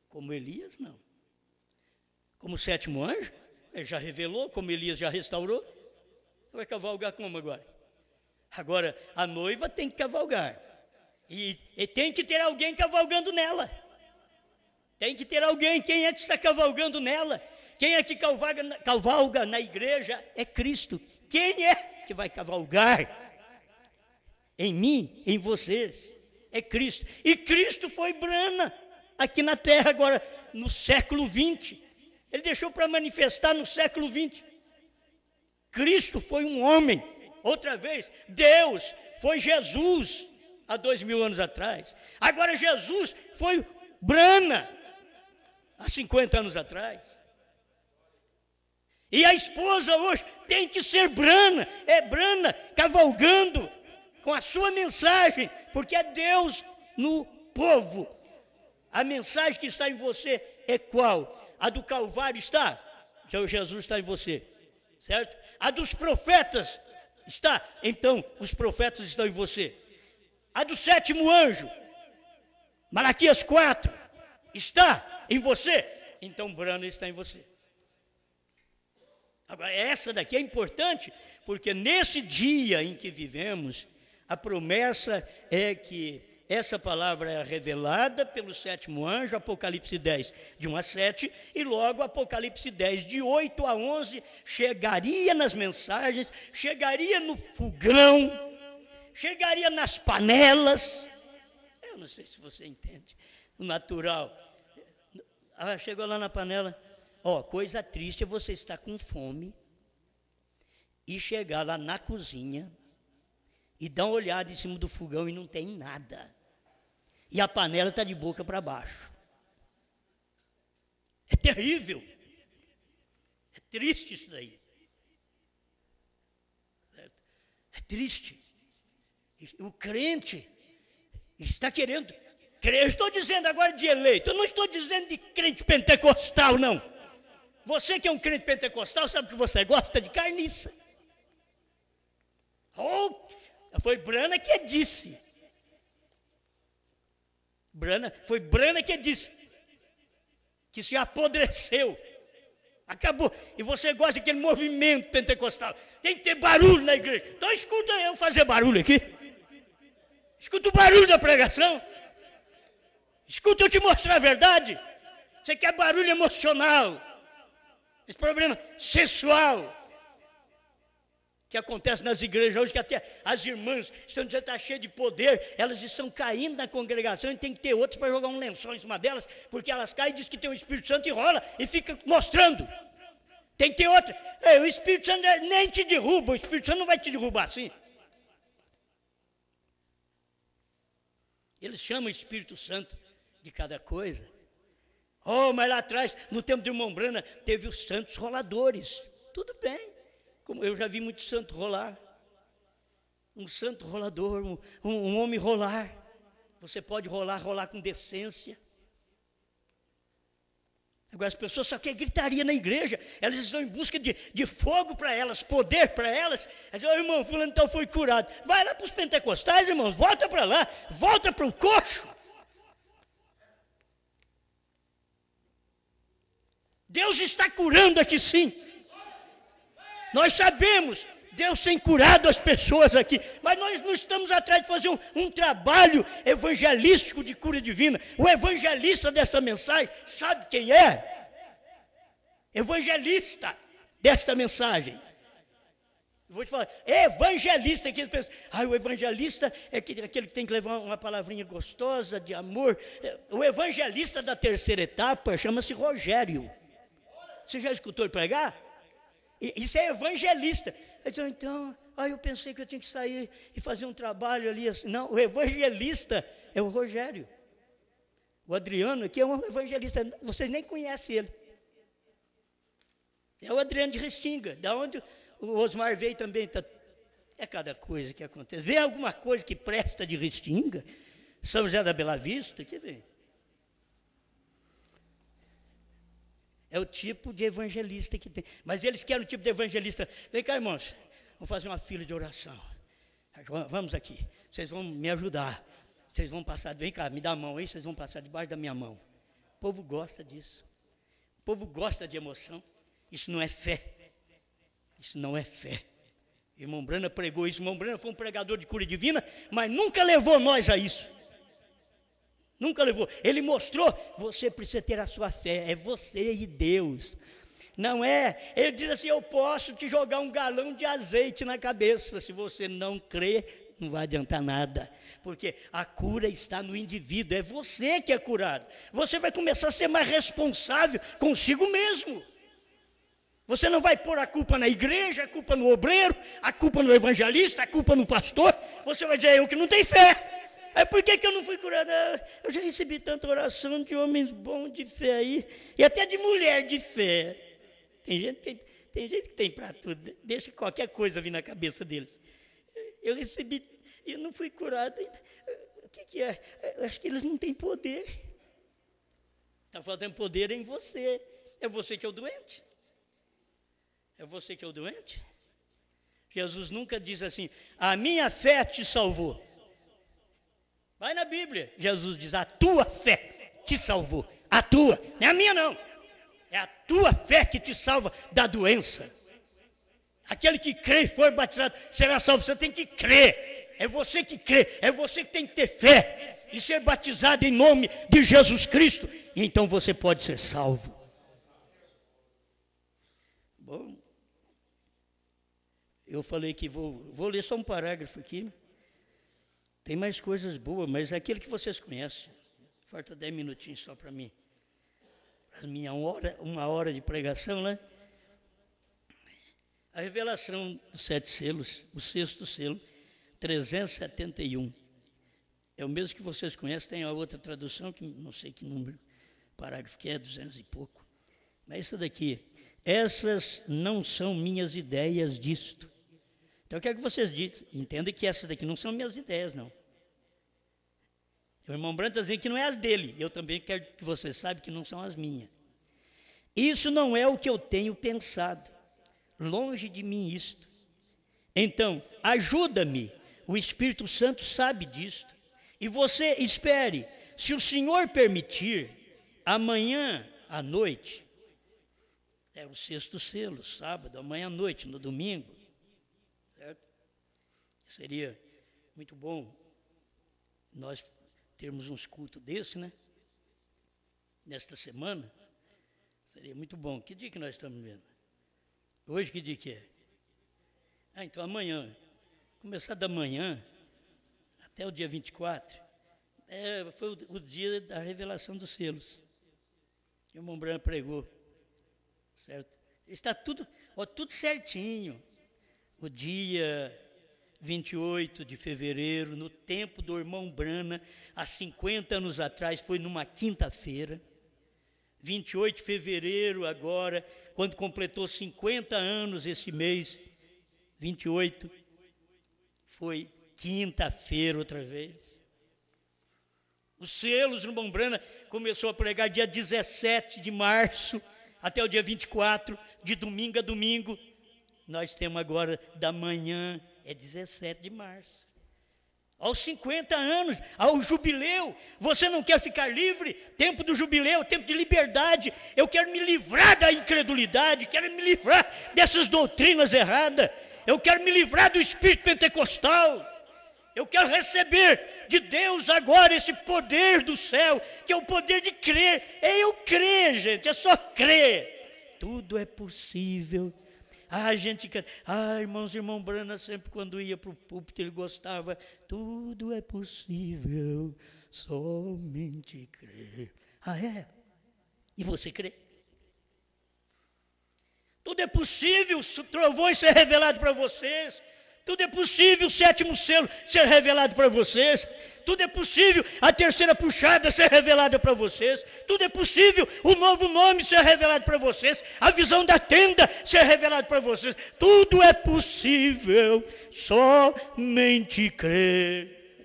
Como Elias, não. Como o sétimo anjo, ele já revelou, como Elias já restaurou, vai cavalgar como agora? Agora, a noiva tem que cavalgar. E tem que ter alguém cavalgando nela. Tem que ter alguém. Quem é que está cavalgando nela? Quem é que cavalga na igreja? É Cristo. Quem é que vai cavalgar em mim, em vocês? É Cristo. E Cristo foi Brana aqui na terra agora, no século 20. Ele deixou para manifestar no século 20. Cristo foi um homem. Outra vez, Deus foi Jesus há 2000 anos atrás. Agora Jesus foi Brana há 50 anos atrás. E a esposa hoje tem que ser Brana, é Brana cavalgando com a sua mensagem, porque é Deus no povo. A mensagem que está em você é qual? A do Calvário está? Então Jesus está em você, certo? A dos profetas está? Então os profetas estão em você. A do sétimo anjo, Malaquias 4, está em você? Então Brana está em você. Agora, essa daqui é importante, porque nesse dia em que vivemos, a promessa é que essa palavra é revelada pelo sétimo anjo, Apocalipse 10, de 1 a 7, e logo Apocalipse 10, de 8 a 11, chegaria nas mensagens, chegaria no fogão, chegaria nas panelas. Eu não sei se você entende, o natural. Chegou lá na panela. Coisa triste é você estar com fome e chegar lá na cozinha e dá uma olhada em cima do fogão e não tem nada. E a panela está de boca para baixo. É terrível. É triste isso daí. É triste. O crente está querendo crer. Eu estou dizendo agora de eleito. Eu não estou dizendo de crente pentecostal, não. Você que é um crente pentecostal, sabe que você gosta de carniça. Foi Brana que disse. Foi Brana que disse. Que se apodreceu. Acabou. E você gosta daquele movimento pentecostal. Tem que ter barulho na igreja. Então escuta eu fazer barulho aqui. Escuta o barulho da pregação. Escuta eu te mostrar a verdade. Você quer barulho emocional. Esse problema sensual que acontece nas igrejas hoje, que até as irmãs estão dizendo que está cheio de poder, elas estão caindo na congregação e tem que ter outros para jogar um lençol em cima delas, porque elas caem e dizem que tem o Espírito Santo e rola e fica mostrando. Tem que ter outra. O Espírito Santo nem te derruba, o Espírito Santo não vai te derrubar assim. Eles chamam o Espírito Santo de cada coisa. Mas lá atrás, no tempo de irmão Brana, teve os santos roladores. Tudo bem. Como eu já vi muito santo rolar. Um santo rolador, um homem rolar. Você pode rolar com decência. Agora as pessoas só querem gritaria na igreja. Elas estão em busca de fogo para elas, poder para elas. Elas dizem, irmão, fulano então foi curado. Vai lá para os pentecostais, irmãos, volta para lá, volta para o coxo. Deus está curando aqui sim. Nós sabemos, Deus tem curado as pessoas aqui, mas nós não estamos atrás de fazer um trabalho evangelístico de cura divina. O evangelista dessa mensagem, sabe quem é? Evangelista desta mensagem. Eu vou te falar, evangelista, que o evangelista é aquele que tem que levar uma palavrinha gostosa de amor. O evangelista da terceira etapa chama-se Rogério. Você já escutou ele pregar? Isso é evangelista. Então, eu pensei que eu tinha que sair e fazer um trabalho ali. Assim. Não, o evangelista é o Rogério. O Adriano aqui é um evangelista. Vocês nem conhecem ele. É o Adriano de Restinga. Da onde o Osmar veio também. É cada coisa que acontece. Vem alguma coisa que presta de Restinga? São José da Bela Vista? Que vem? É o tipo de evangelista que tem. Mas eles querem o tipo de evangelista. Vem cá, irmãos. Vamos fazer uma fila de oração. Vamos aqui. Vocês vão me ajudar. Vocês vão passar. Vem cá, me dá a mão aí. Vocês vão passar debaixo da minha mão. O povo gosta disso. O povo gosta de emoção. Isso não é fé. Isso não é fé. Irmão Brana pregou isso. Irmão Brana foi um pregador de cura divina, mas nunca levou nós a isso. Nunca levou. Ele mostrou, você precisa ter a sua fé, é você e Deus. Não é, ele diz assim, eu posso te jogar um galão de azeite na cabeça. Se você não crer, não vai adiantar nada. Porque a cura está no indivíduo, é você que é curado. Você vai começar a ser mais responsável consigo mesmo. Você não vai pôr a culpa na igreja, a culpa no obreiro, a culpa no evangelista, a culpa no pastor. Você vai dizer, eu que não tenho fé. Por que eu não fui curado? Eu já recebi tanta oração de homens bons de fé aí, e até de mulher de fé. Tem gente que tem para tudo, deixa qualquer coisa vir na cabeça deles. Eu recebi, e eu não fui curado. O que é? Eu acho que eles não têm poder. Está faltando poder em você. É você que é o doente. É você que é o doente. Jesus nunca diz assim, a minha fé te salvou. Vai na Bíblia, Jesus diz, a tua fé te salvou. A tua, não é a minha não. É a tua fé que te salva da doença. Aquele que crê e for batizado será salvo. Você tem que crer. É você que crê. É você que tem que ter fé. E ser batizado em nome de Jesus Cristo. E então você pode ser salvo. Bom, eu falei que vou ler só um parágrafo aqui. Tem mais coisas boas, mas é aquele que vocês conhecem. Falta 10 minutinhos só para mim. A minha uma hora de pregação, né? A revelação dos 7 selos, o 6º selo, 371. É o mesmo que vocês conhecem, tem a outra tradução, que não sei que número, parágrafo que é, 200 e pouco. Mas isso daqui, essas não são minhas ideias disto. Então eu quero que vocês entendam que essas daqui não são minhas ideias, não. O irmão Branham está dizendo que não é as dele. Eu também quero que vocês saibam que não são as minhas. Isso não é o que eu tenho pensado. Longe de mim isto. Então, ajuda-me. O Espírito Santo sabe disto. E você espere. Se o Senhor permitir, amanhã à noite, é o sexto selo, sábado, amanhã à noite, no domingo, certo? Seria muito bom nós termos uns cultos desse, né? Nesta semana, seria muito bom. Que dia que nós estamos vendo? Hoje que dia que é? Então amanhã, começar da manhã até o dia 24, foi o dia da revelação dos selos. Que o irmão Branham pregou, certo? Está tudo certinho. O dia 28 de fevereiro, no tempo do irmão Branham, há 50 anos atrás, foi numa quinta-feira. 28 de fevereiro agora, quando completou 50 anos esse mês, 28, foi quinta-feira outra vez. Os selos, o irmão Branham começou a pregar dia 17 de março, até o dia 24, de domingo a domingo. Nós temos agora da manhã, é 17 de março. Aos 50 anos, ao jubileu, você não quer ficar livre? Tempo do jubileu, tempo de liberdade. Eu quero me livrar da incredulidade, quero me livrar dessas doutrinas erradas. Eu quero me livrar do espírito pentecostal. Eu quero receber de Deus agora esse poder do céu, que é o poder de crer. É eu crer, gente, é só crer. Tudo é possível. A gente quer. Irmãos, irmão Branham sempre quando ia para o púlpito ele gostava. Tudo é possível, somente crer. É? E você crê? Tudo é possível, trovões ser revelado para vocês. Tudo é possível, o sétimo selo ser revelado para vocês. Tudo é possível, a terceira puxada ser revelada para vocês. Tudo é possível, o novo nome ser revelado para vocês. A visão da tenda ser revelada para vocês. Tudo é possível, somente crer.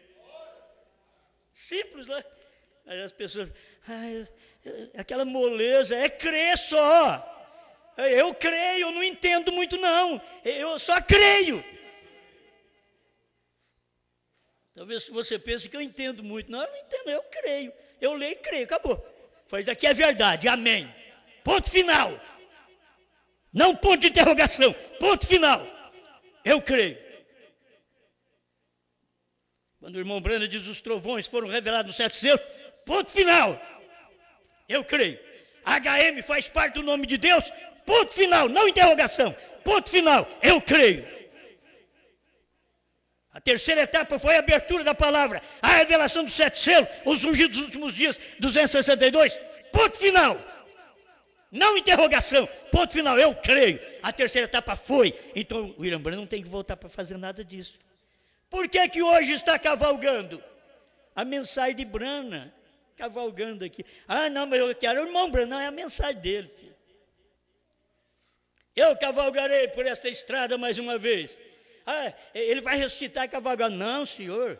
Simples, né? Aí as pessoas, aquela moleza, é crer só. Eu creio, eu não entendo muito não. Eu só creio. Talvez você pense que eu entendo muito. Não, eu não entendo, eu creio. Eu leio e creio, acabou. Foi isso aqui é verdade, amém. Ponto final. Não ponto de interrogação, ponto final. Eu creio. Quando o irmão Branham diz os trovões foram revelados no 7 selo, ponto final. Eu creio. HM faz parte do nome de Deus, ponto final, não interrogação. Ponto final, eu creio. A terceira etapa foi a abertura da palavra, a revelação do 7 selos, os ungidos dos últimos dias, 262, ponto final. Não interrogação, ponto final, eu creio. A terceira etapa foi. Então o William Branham não tem que voltar para fazer nada disso. Por que que hoje está cavalgando? A mensagem de Branham, cavalgando aqui. Não, mas eu quero o irmão Branham, não, é a mensagem dele, filho. Eu cavalgarei por essa estrada mais uma vez. Ele vai ressuscitar e cavalgar. Não, senhor,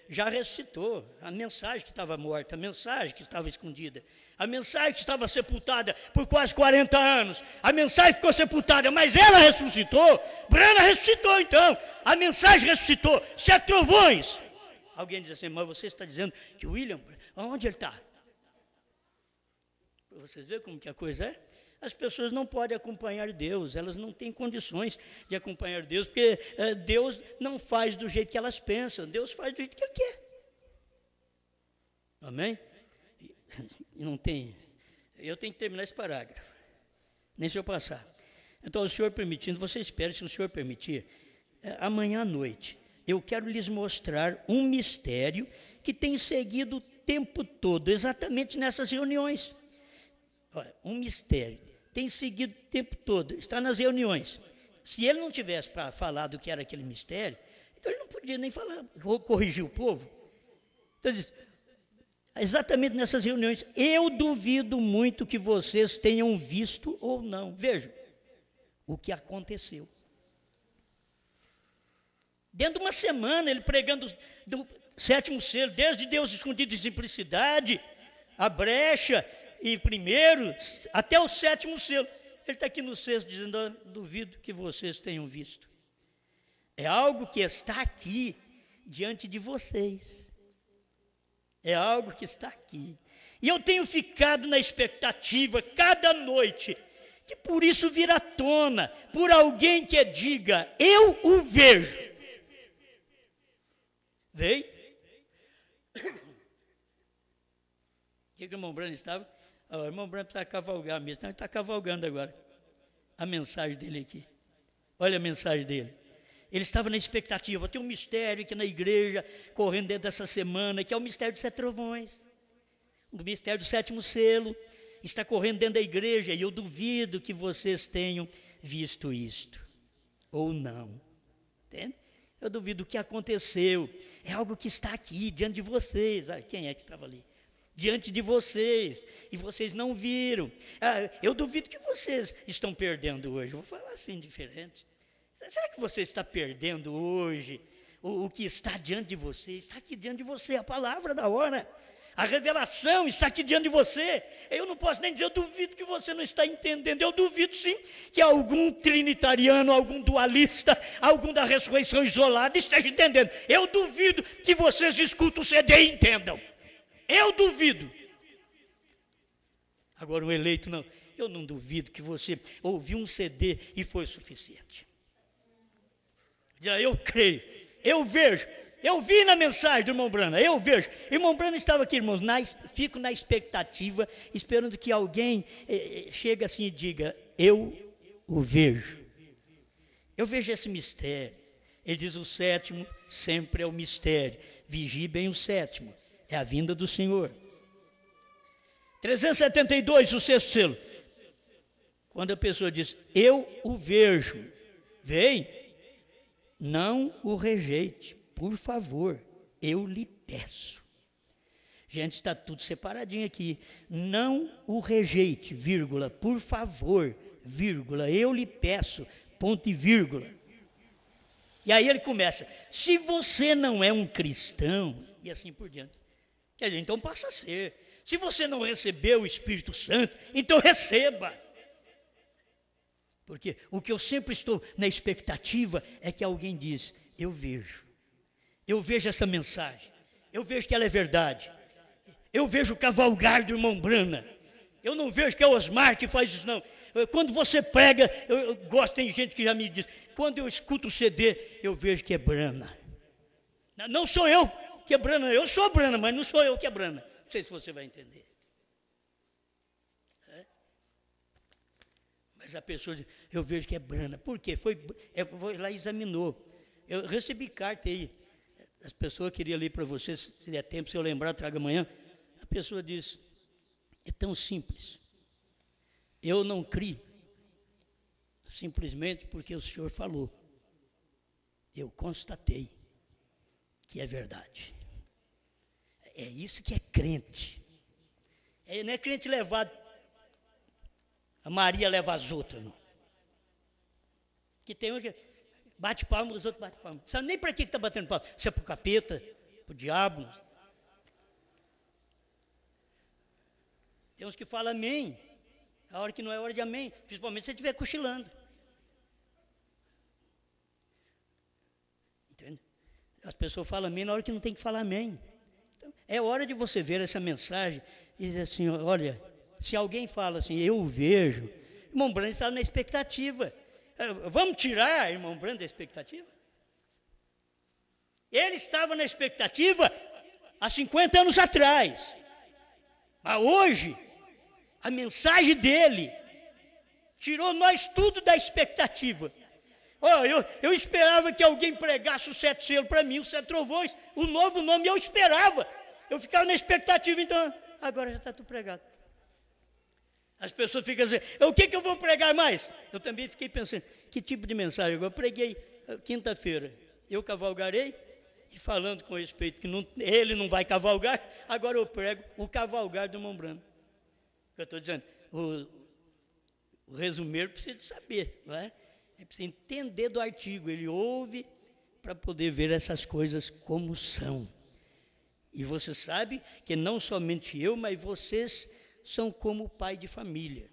já ressuscitou. A mensagem que estava morta, a mensagem que estava escondida, a mensagem que estava sepultada por quase 40 anos, a mensagem ficou sepultada, mas ela ressuscitou. Branham ressuscitou então, a mensagem ressuscitou. Se há trovões, alguém diz assim, mas você está dizendo que o William, onde ele está? Para vocês verem como que a coisa é. As pessoas não podem acompanhar Deus, elas não têm condições de acompanhar Deus, porque Deus não faz do jeito que elas pensam, Deus faz do jeito que Ele quer. Amém? Não tem. Eu tenho que terminar esse parágrafo, nem se eu passar. Então, o Senhor permitindo, você espera, se o Senhor permitir, amanhã à noite, eu quero lhes mostrar um mistério que tem seguido o tempo todo, exatamente nessas reuniões. Olha, um mistério. Tem seguido o tempo todo, está nas reuniões. Se ele não tivesse para falar do que era aquele mistério, Então ele não podia nem falar, corrigir o povo. Então ele disse, exatamente nessas reuniões, eu duvido muito que vocês tenham visto ou não. Vejam o que aconteceu. Dentro de uma semana, ele pregando do sétimo selo, desde Deus escondido em simplicidade, a brecha e primeiro, até o sétimo selo. Ele está aqui no sexto dizendo, duvido que vocês tenham visto. É algo que está aqui diante de vocês. É algo que está aqui. E eu tenho ficado na expectativa cada noite, que por isso vir à tona, por alguém que diga, eu o vejo. Veio? O que o irmão Brando estava? O irmão Brando está a cavalgar mesmo. Não, ele está cavalgando agora. A mensagem dele aqui. Olha a mensagem dele. Ele estava na expectativa. Tem um mistério aqui na igreja, correndo dentro dessa semana, que é o mistério dos 7 trovões. O mistério do sétimo selo. Está correndo dentro da igreja. E eu duvido que vocês tenham visto isto. Ou não. Entende? Eu duvido o que aconteceu. É algo que está aqui, diante de vocês. Quem é que estava ali? Diante de vocês. E vocês não viram. Eu duvido que vocês estão perdendo hoje. Vou falar assim, diferente. Será que você está perdendo hoje o que está diante de você? Está aqui diante de você, a palavra da hora. A revelação está aqui diante de você. Eu não posso nem dizer, eu duvido que você não está entendendo. Eu duvido sim que algum trinitariano, algum dualista, algum da ressurreição isolada esteja entendendo. Eu duvido que vocês escutem o CD e entendam. Eu duvido. Agora o eleito não. Eu não duvido que você ouviu um CD e foi suficiente. Já eu creio, eu vejo. Eu vi na mensagem do irmão Brana, eu vejo. Irmão Brana estava aqui, irmãos, fico na expectativa, esperando que alguém chegue assim e diga, eu o vejo. Eu vejo esse mistério. Ele diz, o sétimo sempre é o mistério. Vigie bem o sétimo, é a vinda do Senhor. 372, o sexto selo. Quando a pessoa diz, eu o vejo, vem, não o rejeite. Por favor, eu lhe peço. Gente, está tudo separadinho aqui. Não o rejeite, vírgula, por favor, vírgula, eu lhe peço, ponto e vírgula. E aí ele começa, se você não é um cristão, e assim por diante. Quer dizer, então passa a ser. Se você não recebeu o Espírito Santo, então receba. Porque o que eu sempre estou na expectativa é que alguém diz, eu vejo essa mensagem, eu vejo que ela é verdade, eu vejo o cavalgar do irmão Brana, eu não vejo que é o Osmar que faz isso não. Quando você prega, eu gosto, tem gente que já me diz, quando eu escuto o CD, eu vejo que é Brana. Não sou eu que é Brana, eu sou Brana, mas não sou eu que é Brana. Não sei se você vai entender. Mas a pessoa diz, eu vejo que é Brana. Por quê? Foi lá e examinou. Eu recebi carta aí. As pessoas queriam ler para você, se der tempo, se eu lembrar, traga amanhã. A pessoa diz, é tão simples. Eu não criei, simplesmente porque o Senhor falou. Eu constatei que é verdade. É isso que é crente. Não é crente levado, a Maria leva as outras, não. Que tem um que bate palma, os outros batem palma. Não sabe nem para que está batendo palma. Se é para o capeta, para o diabo. Tem uns que falam amém. A hora que não é hora de amém. Principalmente se você estiver cochilando. Entende? As pessoas falam amém na hora que não tem que falar amém. Então, é hora de você ver essa mensagem e dizer assim, olha, se alguém fala assim, eu vejo, irmão Brando estava na expectativa. Vamos tirar, irmão Brando, da expectativa? Ele estava na expectativa há 50 anos atrás. Mas hoje, a mensagem dele tirou nós tudo da expectativa. Eu esperava que alguém pregasse o 7 selos para mim, os 7 trovões, o novo nome, eu esperava. Eu ficava na expectativa, então, agora já está tudo pregado. As pessoas ficam dizendo, o que eu vou pregar mais? Eu também fiquei pensando, que tipo de mensagem? Eu preguei quinta-feira, eu cavalgarei, e falando com respeito que ele não vai cavalgar, agora eu prego o cavalgar do irmão Branham. Eu estou dizendo, o resumeiro precisa de saber, não é? Ele precisa entender do artigo, ele ouve para poder ver essas coisas como são. E você sabe que não somente eu, mas vocês são como pai de família.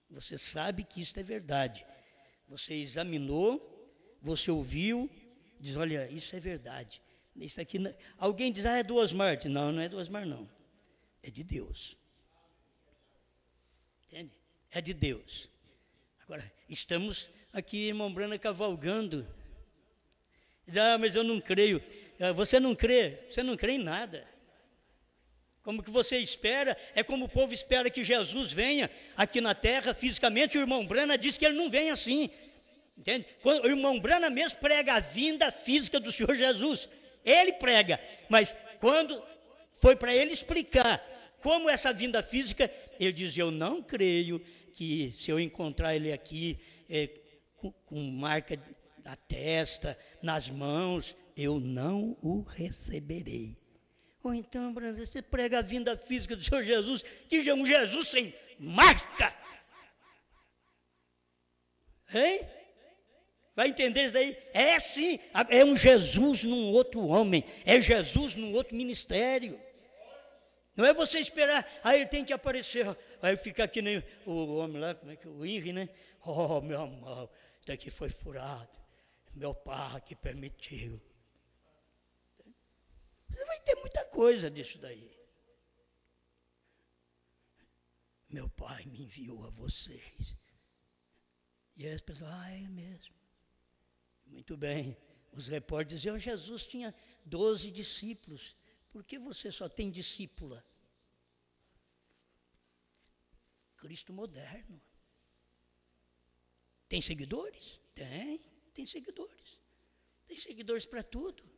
Você sabe que isso é verdade. Você examinou, você ouviu, diz, olha, isso é verdade. Isso aqui não... Alguém diz, é do Osmar. Não, não é do Osmar, não. É de Deus. Entende? É de Deus. Agora, estamos aqui, irmão Branham, cavalgando. Diz, mas eu não creio. Você não crê em nada. Como que você espera, é como o povo espera que Jesus venha aqui na terra fisicamente. O irmão Branham diz que ele não vem assim. Entende? O irmão Branham mesmo prega a vinda física do Senhor Jesus. Ele prega, mas quando foi para ele explicar como essa vinda física, ele diz, eu não creio que se eu encontrar ele aqui com marca na testa, nas mãos, eu não o receberei. Ou então, Branham, você prega a vinda física do Senhor Jesus, que é um Jesus sem marca. Hein? Vai entender isso daí? É sim, é um Jesus num outro homem, é Jesus num outro ministério. Não é você esperar, ele tem que aparecer, aí fica aqui nem o homem lá, como é que o Henry, né? Oh, meu amor, isso daqui foi furado, meu pai que permitiu. Você vai ter muita coisa disso daí. Meu pai me enviou a vocês. E aí as pessoas, é mesmo. Muito bem. Os repórteres diziam, Jesus tinha 12 discípulos. Por que você só tem discípula? Cristo moderno. Tem seguidores? Tem seguidores. Tem seguidores para tudo.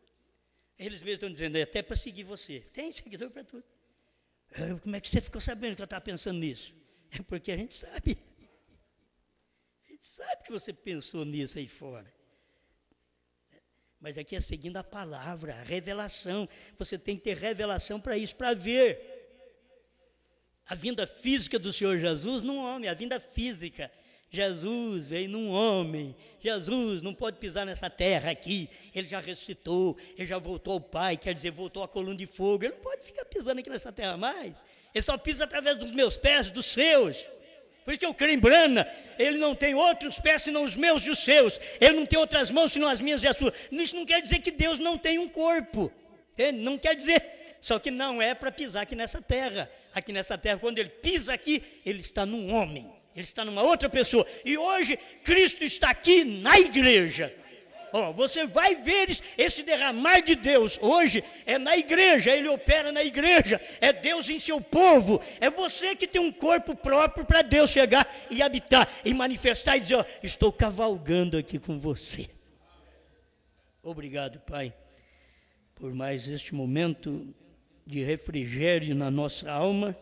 Eles mesmos estão dizendo, até para seguir você. Tem seguidor para tudo. Como é que você ficou sabendo que eu estava pensando nisso? É porque a gente sabe. A gente sabe que você pensou nisso aí fora. Mas aqui é seguindo a palavra, a revelação. Você tem que ter revelação para isso, para ver a vinda física do Senhor Jesus num homem, a vinda física. Jesus veio num homem. Jesus não pode pisar nessa terra aqui. Ele já ressuscitou, ele já voltou ao Pai, quer dizer, voltou à coluna de fogo. Ele não pode ficar pisando aqui nessa terra mais. Ele só pisa através dos meus pés, dos seus. Por isso que eu creio em Branham. Ele não tem outros pés senão os meus e os seus. Ele não tem outras mãos senão as minhas e as suas. Isso não quer dizer que Deus não tem um corpo. Entende? Não quer dizer. Só que não é para pisar aqui nessa terra. Aqui nessa terra, quando ele pisa aqui, ele está num homem. Ele está numa outra pessoa. E hoje, Cristo está aqui na igreja. Você vai ver esse derramar de Deus. Hoje é na igreja, ele opera na igreja. É Deus em seu povo. É você que tem um corpo próprio para Deus chegar e habitar, e manifestar e dizer, estou cavalgando aqui com você. Obrigado, Pai, por mais este momento de refrigério na nossa alma,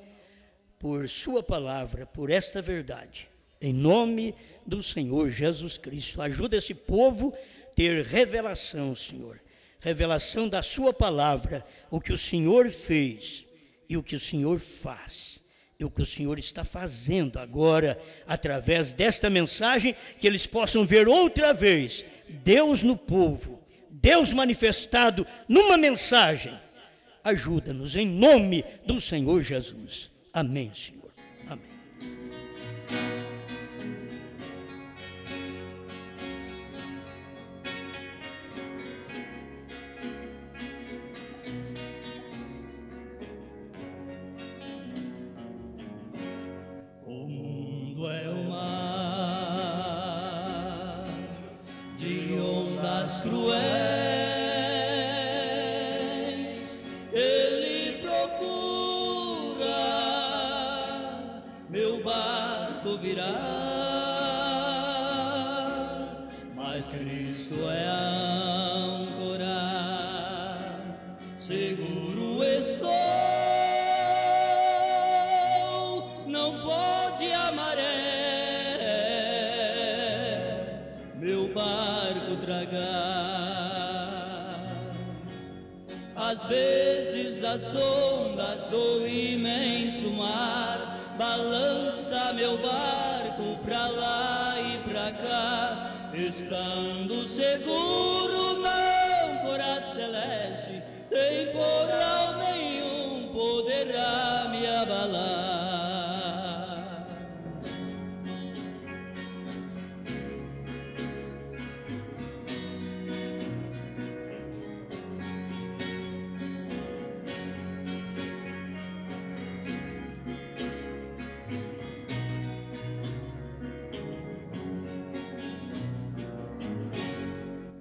por sua palavra, por esta verdade, em nome do Senhor Jesus Cristo. Ajuda esse povo a ter revelação, Senhor, revelação da sua palavra, o que o Senhor fez e o que o Senhor faz, e o que o Senhor está fazendo agora, através desta mensagem, que eles possam ver outra vez, Deus no povo, Deus manifestado numa mensagem. Ajuda-nos em nome do Senhor Jesus. Amém, Senhor. Amém. O mundo é o mar de ondas cruéis. Mas Cristo é a âncora, seguro estou, não pode a maré meu barco tragar. Às vezes as ondas do imenso mar balança meu barco pra lá e pra cá, estando seguro na âncora celeste, temporal nenhum poderá me abalar.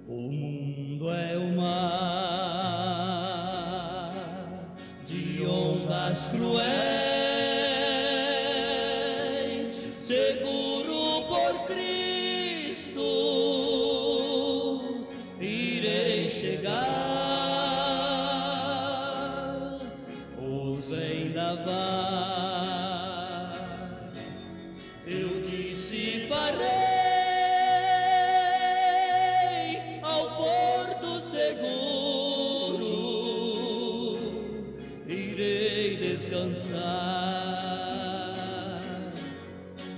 O mundo é o mar de ondas cruéis, seguro por Cristo irei chegar. Os vendavais eu dissiparei, seguro irei descansar.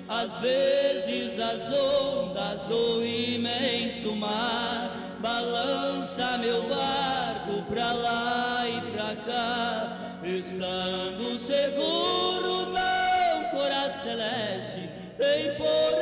Às vezes as ondas do imenso mar balança meu barco pra lá e pra cá, estando seguro na âncora celeste, temporal